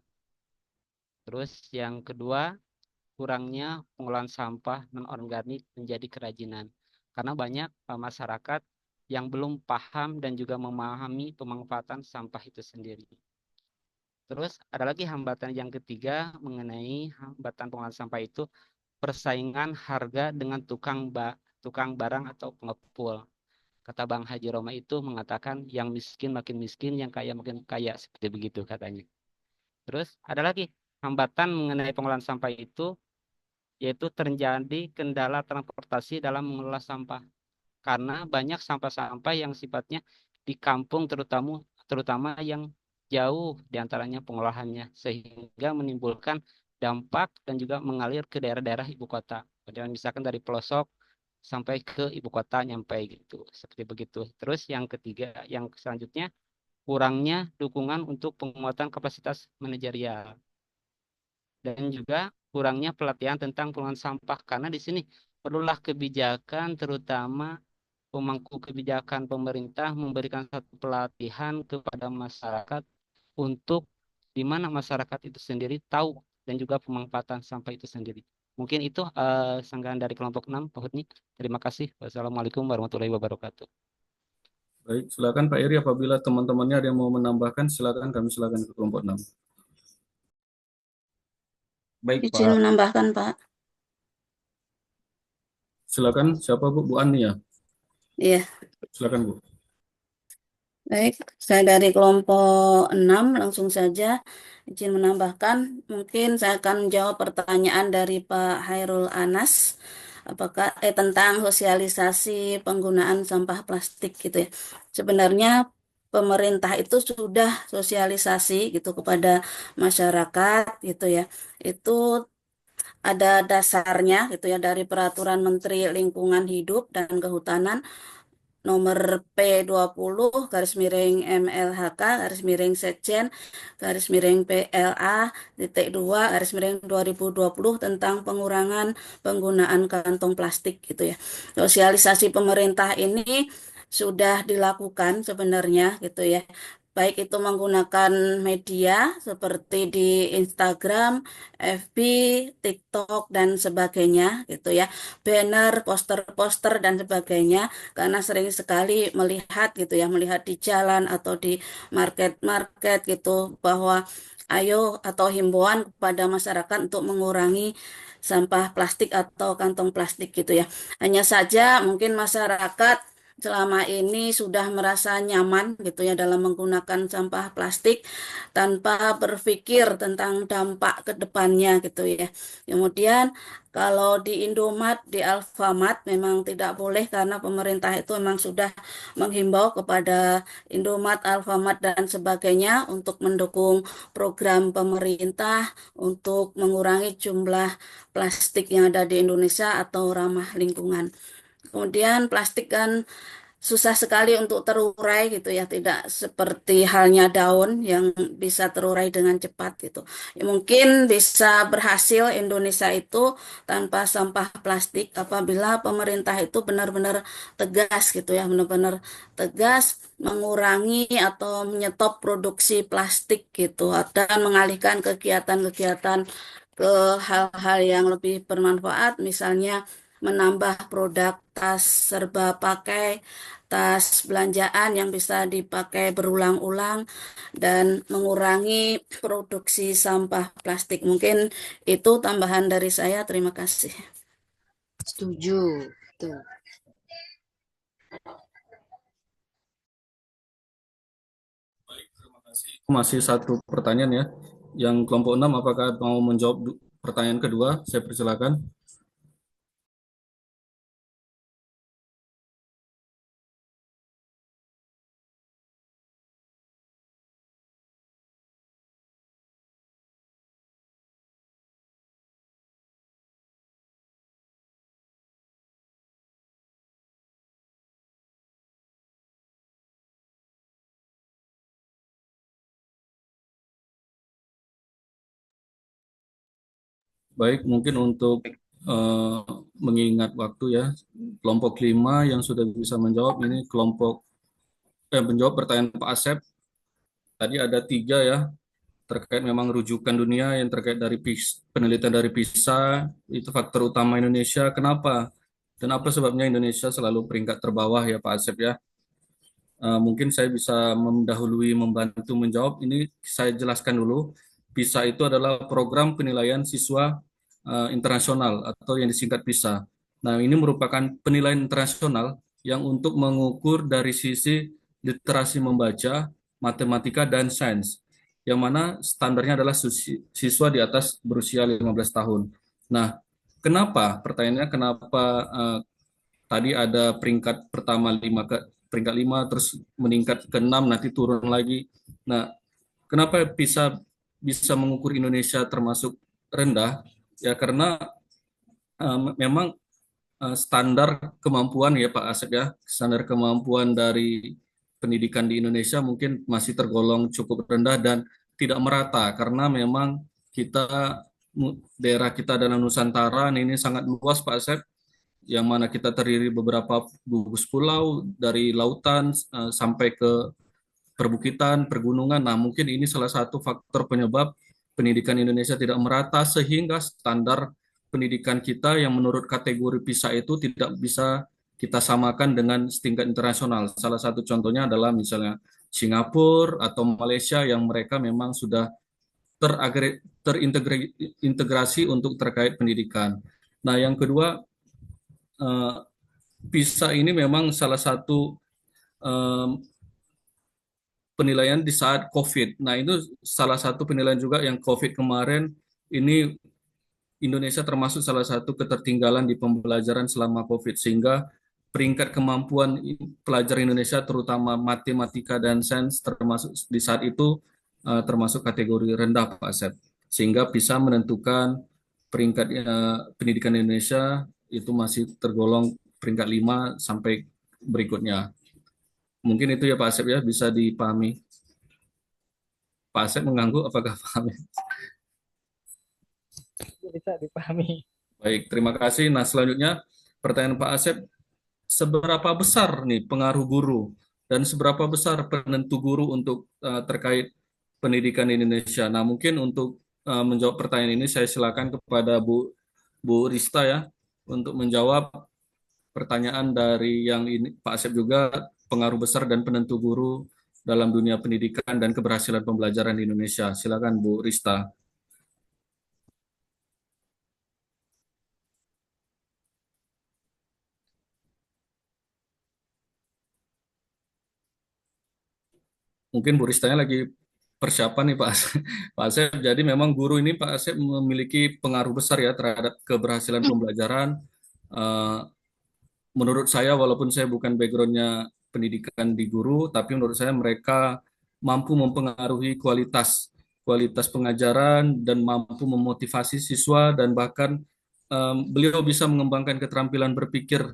Terus yang kedua, kurangnya pengolahan sampah non-organik menjadi kerajinan. Karena banyak masyarakat yang belum paham dan juga memahami pemanfaatan sampah itu sendiri. Terus ada lagi hambatan yang ketiga mengenai hambatan pengolahan sampah itu persaingan harga dengan tukang barang atau pengepul. Kata Bang Haji Roma itu mengatakan yang miskin makin miskin, yang kaya makin kaya, seperti begitu katanya. Terus ada lagi hambatan mengenai pengolahan sampah itu yaitu terjadi kendala transportasi dalam mengelola sampah. Karena banyak sampah-sampah yang sifatnya di kampung terutama yang jauh diantaranya pengolahannya sehingga menimbulkan dampak dan juga mengalir ke daerah-daerah ibu kota. Dan misalkan dari pelosok sampai ke ibu kota nyampe gitu, seperti begitu. Terus yang ketiga, yang selanjutnya kurangnya dukungan untuk penguatan kapasitas manajerial dan juga kurangnya pelatihan tentang pengelolaan sampah karena di sini perlulah kebijakan terutama pemangku kebijakan pemerintah memberikan satu pelatihan kepada masyarakat untuk di mana masyarakat itu sendiri tahu dan juga pemanfaatan sampah itu sendiri. Mungkin itu sanggahan dari kelompok 6, Pak Hutni. Terima kasih. Wassalamualaikum warahmatullahi wabarakatuh.
Baik, silakan Pak Eri, apabila teman-temannya ada yang mau menambahkan, silakan ke kelompok 6. Baik,
Izin
Pak.
menambahkan, Pak.
Silakan, siapa Bu? Bu Ani ya?
Iya.
Silakan Bu.
Baik, saya dari kelompok 6 langsung saja izin menambahkan. Mungkin saya akan menjawab pertanyaan dari Pak Hairul Anas. Apakah tentang sosialisasi penggunaan sampah plastik gitu ya. Sebenarnya pemerintah itu sudah sosialisasi gitu kepada masyarakat gitu ya. Itu ada dasarnya gitu ya dari Peraturan Menteri Lingkungan Hidup dan Kehutanan nomor P20 garis miring MLHK garis miring Sekjen garis miring PLA titik 2 garis miring 2020 tentang pengurangan penggunaan kantong plastik gitu ya. Sosialisasi pemerintah ini sudah dilakukan sebenarnya gitu ya. Baik itu menggunakan media seperti di Instagram, FB, TikTok dan sebagainya gitu ya. Banner, poster-poster dan sebagainya karena sering sekali melihat gitu ya, melihat di jalan atau di market-market gitu bahwa ayo atau himbauan kepada masyarakat untuk mengurangi sampah plastik atau kantong plastik gitu ya. Hanya saja mungkin masyarakat selama ini sudah merasa nyaman gitu ya dalam menggunakan sampah plastik tanpa berpikir tentang dampak ke depannya gitu ya. Kemudian kalau di Indomart, di Alfamart memang tidak boleh karena pemerintah itu memang sudah menghimbau kepada Indomart, Alfamart dan sebagainya untuk mendukung program pemerintah untuk mengurangi jumlah plastik yang ada di Indonesia atau ramah lingkungan. Kemudian plastik kan
susah sekali untuk terurai gitu ya, tidak seperti halnya daun yang bisa terurai dengan cepat gitu. Ya, mungkin bisa berhasil Indonesia itu tanpa sampah plastik apabila pemerintah itu benar-benar tegas gitu ya, benar-benar tegas mengurangi atau menyetop produksi plastik gitu dan mengalihkan kegiatan-kegiatan ke hal-hal yang lebih bermanfaat, misalnya menambah produk tas serba pakai, tas belanjaan yang bisa dipakai berulang-ulang, dan mengurangi produksi sampah plastik. Mungkin itu tambahan dari saya. Terima kasih.
Setuju. Tuh.
Masih satu pertanyaan ya. Yang kelompok 6 apakah mau menjawab pertanyaan kedua? Saya persilakan. Baik, mungkin untuk mengingat waktu ya, kelompok 5 yang sudah bisa menjawab ini menjawab pertanyaan Pak Asep. Tadi ada 3 ya, terkait memang rujukan dunia yang terkait dari penelitian dari PISA, itu faktor utama Indonesia. Kenapa? Dan apa sebabnya Indonesia selalu peringkat terbawah ya Pak Asep ya? Mungkin saya bisa mendahului membantu menjawab. Ini saya jelaskan dulu. PISA itu adalah program penilaian siswa internasional atau yang disingkat PISA. Nah, ini merupakan penilaian internasional yang untuk mengukur dari sisi literasi membaca, matematika, dan sains, yang mana standarnya adalah siswa di atas berusia 15 tahun. Nah, kenapa? Pertanyaannya kenapa tadi ada peringkat pertama peringkat 5 terus meningkat ke 6 nanti turun lagi. Nah, kenapa bisa mengukur Indonesia termasuk rendah? Ya karena memang standar kemampuan ya Pak Asep ya, standar kemampuan dari pendidikan di Indonesia mungkin masih tergolong cukup rendah dan tidak merata karena memang daerah kita dalam Nusantara ini sangat luas Pak Asep, yang mana kita terdiri beberapa gugus pulau dari lautan sampai ke perbukitan, pergunungan. Nah, mungkin ini salah satu faktor penyebab pendidikan Indonesia tidak merata sehingga standar pendidikan kita yang menurut kategori PISA itu tidak bisa kita samakan dengan setingkat internasional. Salah satu contohnya adalah misalnya Singapura atau Malaysia yang mereka memang sudah terintegrasi untuk terkait pendidikan. Nah, yang kedua, PISA ini memang salah satu penilaian di saat COVID. Nah, itu salah satu penilaian juga yang COVID kemarin, ini Indonesia termasuk salah satu ketertinggalan di pembelajaran selama COVID, sehingga peringkat kemampuan pelajar Indonesia terutama matematika dan sains termasuk di saat itu termasuk kategori rendah Pak Asep, sehingga bisa menentukan peringkat pendidikan Indonesia itu masih tergolong peringkat 5 sampai berikutnya. Mungkin itu ya Pak Asep ya, bisa dipahami. Pak Asep mengganggu, apakah paham?
Bisa dipahami.
Baik, terima kasih. Nah, selanjutnya pertanyaan Pak Asep, seberapa besar nih pengaruh guru dan seberapa besar penentu guru untuk terkait pendidikan di Indonesia? Nah, mungkin untuk menjawab pertanyaan ini saya silakan kepada Bu Rista ya untuk menjawab pertanyaan dari yang ini Pak Asep juga, pengaruh besar dan penentu guru dalam dunia pendidikan dan keberhasilan pembelajaran di Indonesia. Silakan Bu Rista. Mungkin Bu Ristanya lagi persiapan nih Pak Asep. Jadi memang guru ini Pak Asep memiliki pengaruh besar ya terhadap keberhasilan pembelajaran. Menurut saya, walaupun saya bukan backgroundnya pendidikan di guru, tapi menurut saya mereka mampu mempengaruhi kualitas pengajaran dan mampu memotivasi siswa, dan bahkan beliau bisa mengembangkan keterampilan berpikir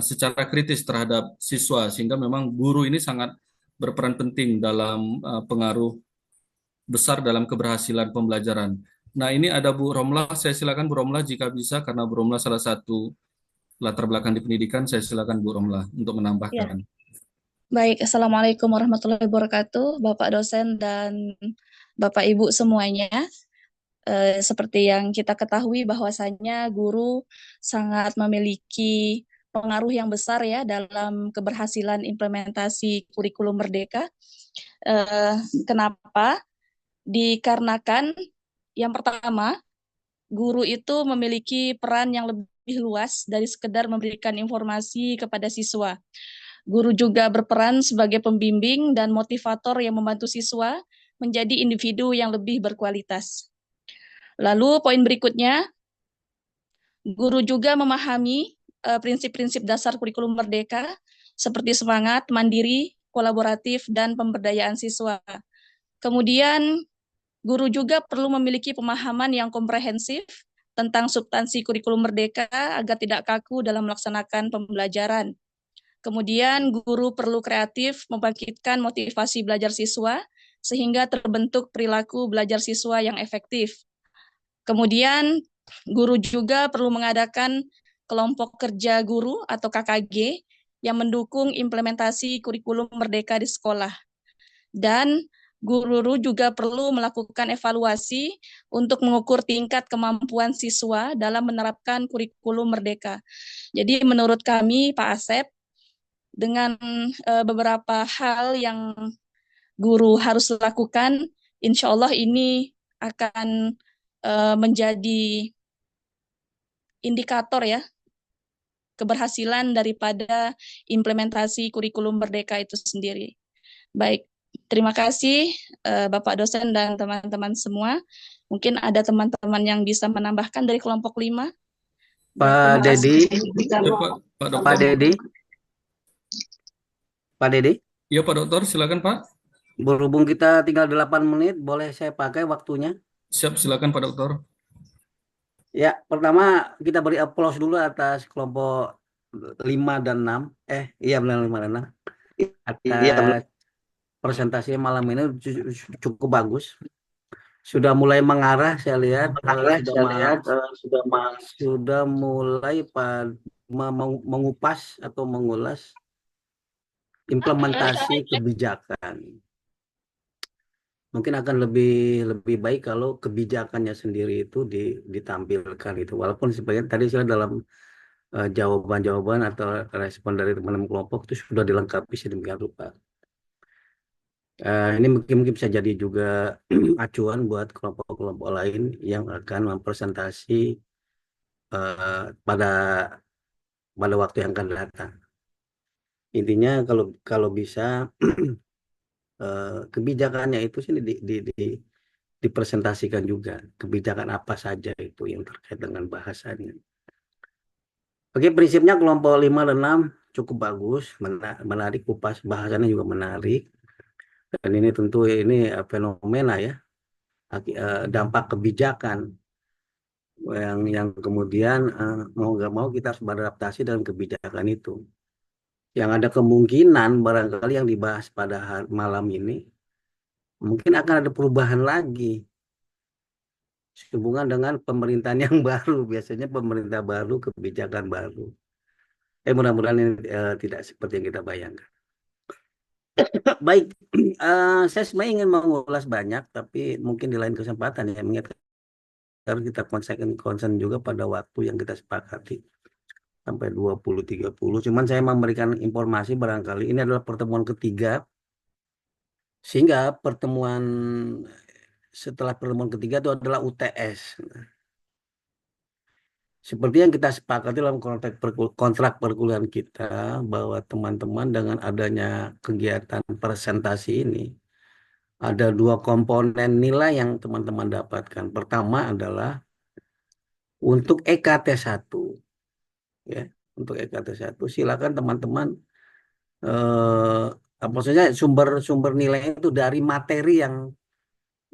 secara kritis terhadap siswa, sehingga memang guru ini sangat berperan penting dalam pengaruh besar dalam keberhasilan pembelajaran. Nah, ini ada Bu Romlah, saya silakan Bu Romlah jika bisa, karena Bu Romlah salah satu latar belakang di pendidikan, saya silakan Bu Romlah untuk
Ya,
menambahkan.
baik. Assalamualaikum warahmatullahi wabarakatuh, Bapak dosen dan Bapak Ibu semuanya. Seperti yang kita ketahui bahwasanya guru sangat memiliki pengaruh yang besar ya dalam keberhasilan implementasi kurikulum Merdeka. Kenapa? Dikarenakan yang pertama, guru itu memiliki peran yang lebih luas dari sekedar memberikan informasi kepada siswa. Guru juga berperan sebagai pembimbing dan motivator yang membantu siswa menjadi individu yang lebih berkualitas. Lalu poin berikutnya, guru juga memahami prinsip-prinsip dasar kurikulum Merdeka seperti semangat, mandiri, kolaboratif, dan pemberdayaan siswa. Kemudian, guru juga perlu memiliki pemahaman yang komprehensif tentang substansi kurikulum Merdeka agar tidak kaku dalam melaksanakan pembelajaran. Kemudian, guru perlu kreatif membangkitkan motivasi belajar siswa sehingga terbentuk perilaku belajar siswa yang efektif. Kemudian, guru juga perlu mengadakan kelompok kerja guru atau KKG yang mendukung implementasi kurikulum Merdeka di sekolah. Dan guru juga perlu melakukan evaluasi untuk mengukur tingkat kemampuan siswa dalam menerapkan kurikulum Merdeka. Jadi menurut kami, Pak Asep, dengan beberapa hal yang guru harus lakukan, insya Allah ini akan menjadi indikator ya keberhasilan daripada implementasi kurikulum Merdeka itu sendiri. Baik, terima kasih Bapak dosen dan teman-teman semua. Mungkin ada teman-teman yang bisa menambahkan dari kelompok 5.
Pak Dedi, Pak Dedi, Pak Dedi.
Ya Pak Dokter, silakan Pak.
Berhubung kita tinggal 8 menit, boleh saya pakai waktunya?
Siap, silakan Pak Dokter.
Ya, pertama kita beri aplaus dulu atas kelompok 5 dan 6. Iya benar 5 dan 6. Atas presentasinya malam ini cukup bagus. Sudah mulai mengarah, saya lihat. Sudah mulai mengupas atau mengulas implementasi kebijakan. Mungkin akan lebih baik kalau kebijakannya sendiri itu ditampilkan itu. Walaupun sebagian tadi saya dalam jawaban-jawaban atau respon dari teman-teman kelompok itu sudah dilengkapi sedemikian rupa. Ini mungkin bisa jadi juga acuan buat kelompok-kelompok lain yang akan mempresentasi pada waktu yang akan datang. Intinya kalau bisa kebijakannya itu sini dipresentasikan juga, kebijakan apa saja itu yang terkait dengan bahasanya. Oke, prinsipnya kelompok 5 dan 6 cukup bagus, menarik, kupas bahasanya juga menarik. Dan ini tentu ini fenomena ya, dampak kebijakan yang kemudian mau nggak mau kita harus beradaptasi dengan kebijakan itu. Yang ada kemungkinan barangkali yang dibahas pada malam ini mungkin akan ada perubahan lagi sehubungan dengan pemerintahan yang baru. Biasanya pemerintah baru, kebijakan baru. Mudah-mudahan ini tidak seperti yang kita bayangkan. Baik, saya sebenarnya ingin mengulas banyak, tapi mungkin di lain kesempatan ya, mengingat harus kita konsen juga pada waktu yang kita sepakati sampai 20.30. Cuman saya memberikan informasi barangkali ini adalah pertemuan ketiga, sehingga setelah pertemuan ketiga itu adalah UTS. Seperti yang kita sepakati dalam kontrak perkuliahan kita, bahwa teman-teman dengan adanya kegiatan presentasi ini, ada 2 komponen nilai yang teman-teman dapatkan. Pertama adalah untuk EKT 1. Ya, untuk EKT 1 silakan teman-teman maksudnya sumber nilai itu dari materi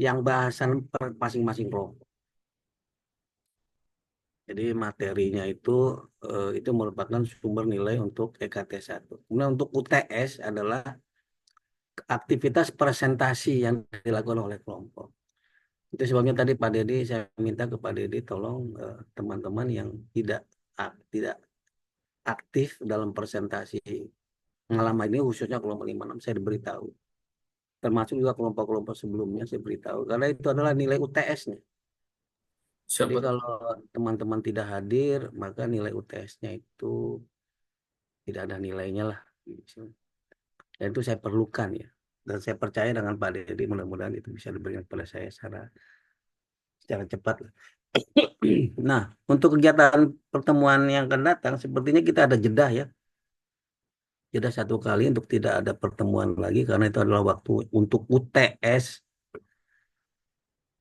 yang bahasan masing-masing kelompok.
Jadi materinya itu merupakan sumber nilai untuk EKT1. Kemudian untuk UTS adalah aktivitas presentasi yang dilakukan oleh kelompok. Itu sebabnya tadi Pak Dedi, saya minta ke Pak Dedi tolong teman-teman yang tidak aktif dalam presentasi pengalaman ini, khususnya kelompok 56, saya diberitahu. Termasuk juga kelompok-kelompok sebelumnya saya beritahu, karena itu adalah nilai UTS-nya. Jadi kalau teman-teman tidak hadir, maka nilai UTS-nya itu tidak ada nilainya lah. Dan itu saya perlukan ya. Dan saya percaya dengan Pak Dedi, mudah-mudahan itu bisa diberikan kepada saya secara cepat. Nah, untuk kegiatan pertemuan yang akan datang, sepertinya kita ada jeda ya. Jeda 1 kali untuk tidak ada pertemuan lagi, karena itu adalah waktu untuk UTS.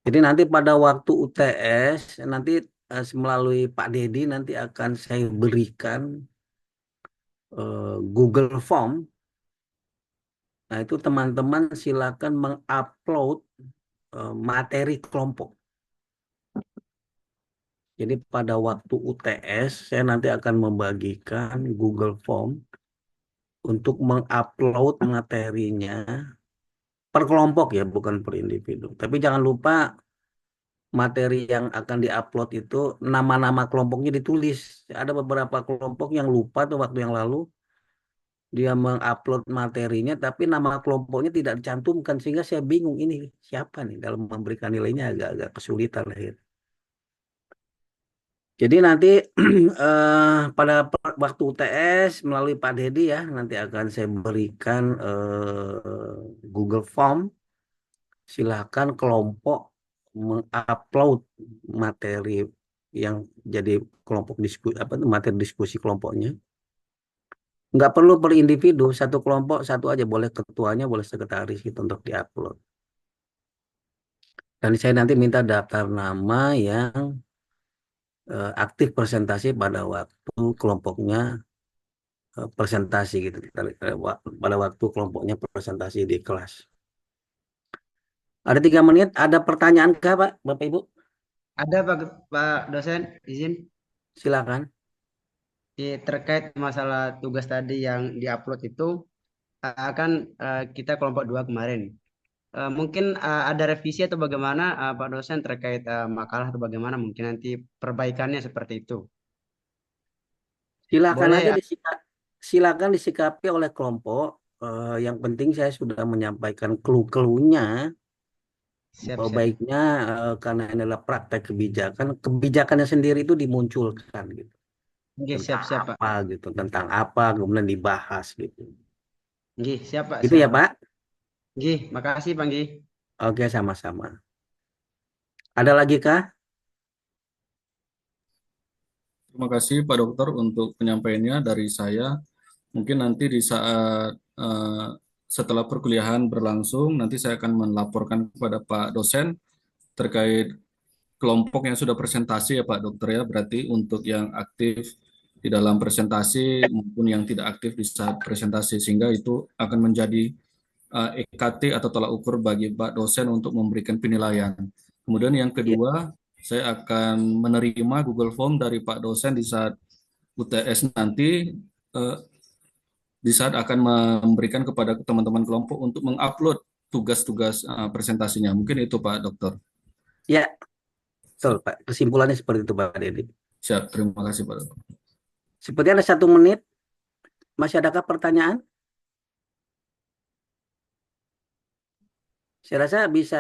Jadi nanti pada waktu UTS, nanti melalui Pak Dedi nanti akan saya berikan Google Form. Nah, itu teman-teman silakan mengupload materi kelompok. Jadi pada waktu UTS, saya nanti akan membagikan Google Form untuk mengupload materinya per kelompok ya, bukan per individu. Tapi jangan lupa materi yang akan diupload itu nama-nama kelompoknya ditulis. Ada beberapa kelompok yang lupa tuh waktu yang lalu. Dia mengupload materinya, tapi nama kelompoknya tidak dicantumkan, sehingga saya bingung ini siapa nih dalam memberikan nilainya, agak-agak kesulitan lahir. Jadi nanti pada waktu UTS melalui Pak Dedi ya, nanti akan saya berikan Google Form. Silakan kelompok mengupload materi yang jadi kelompok diskusi, materi diskusi kelompoknya. Nggak perlu per individu, satu kelompok satu aja, boleh ketuanya, boleh sekretaris gitu untuk diupload. Dan saya nanti minta daftar nama yang aktif presentasi pada waktu kelompoknya presentasi gitu, pada waktu kelompoknya presentasi di kelas. Ada 3 menit, ada pertanyaan kah Pak, Bapak Ibu?
Ada Pak dosen, izin.
Silakan.
Terkait masalah tugas tadi yang diupload itu, akan kita kelompok 2 kemarin. Mungkin ada revisi atau bagaimana Pak dosen terkait makalah atau bagaimana, mungkin nanti perbaikannya seperti itu.
Silakan
Boleh,
aja silakan disikapi oleh kelompok. Yang penting saya sudah menyampaikan clue-cluenya.
Siap.
Baiknya karena ini adalah praktek kebijakannya sendiri itu dimunculkan gitu.
Siap, Pak.
Apa gitu, tentang apa kemudian dibahas gitu.
Siap Pak.
Gitu ya Pak.
Makasih Pak.
Oke, sama-sama. Ada lagi kah?
Terima kasih Pak Dokter untuk penyampaiannya dari saya. Mungkin nanti di saat setelah perkuliahan berlangsung, nanti saya akan melaporkan kepada Pak dosen terkait kelompok yang sudah presentasi ya Pak Dokter ya. Berarti untuk yang aktif di dalam presentasi maupun yang tidak aktif di saat presentasi, sehingga itu akan menjadi EKT atau tolak ukur bagi Pak dosen untuk memberikan penilaian. Kemudian yang kedua, saya akan menerima Google Form dari Pak dosen di saat UTS nanti, di saat akan memberikan kepada teman-teman kelompok untuk mengupload tugas-tugas presentasinya. Mungkin itu Pak Dokter.
Ya, betul Pak. Kesimpulannya seperti itu Pak Dedi.
Siap, terima kasih Pak Dokter.
Seperti ada 1 menit. Masih adakah pertanyaan? Saya rasa bisa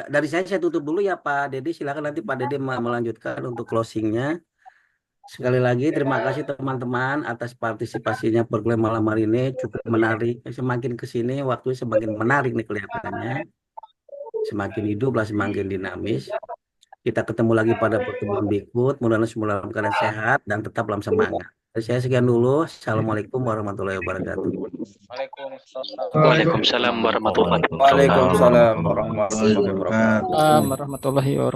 dari saya tutup dulu ya Pak Dedi. Silakan nanti Pak Dedi melanjutkan untuk closingnya. Sekali lagi terima kasih teman-teman atas partisipasinya perkuliahan malam hari ini, cukup menarik. Semakin kesini waktu semakin menarik nih kelihatannya. Semakin hidup lah, semakin dinamis. Kita ketemu lagi pada pertemuan berikut. Mudah-mudahan semua dalam keadaan sehat dan tetap dalam semangat. Dari saya sekian dulu. Assalamualaikum warahmatullahi wabarakatuh.
Waalaikumsalam warahmatullahi wabarakatuh.
Waalaikumsalam warahmatullahi wabarakatuh.
Warahmatullahi wabarakatuh.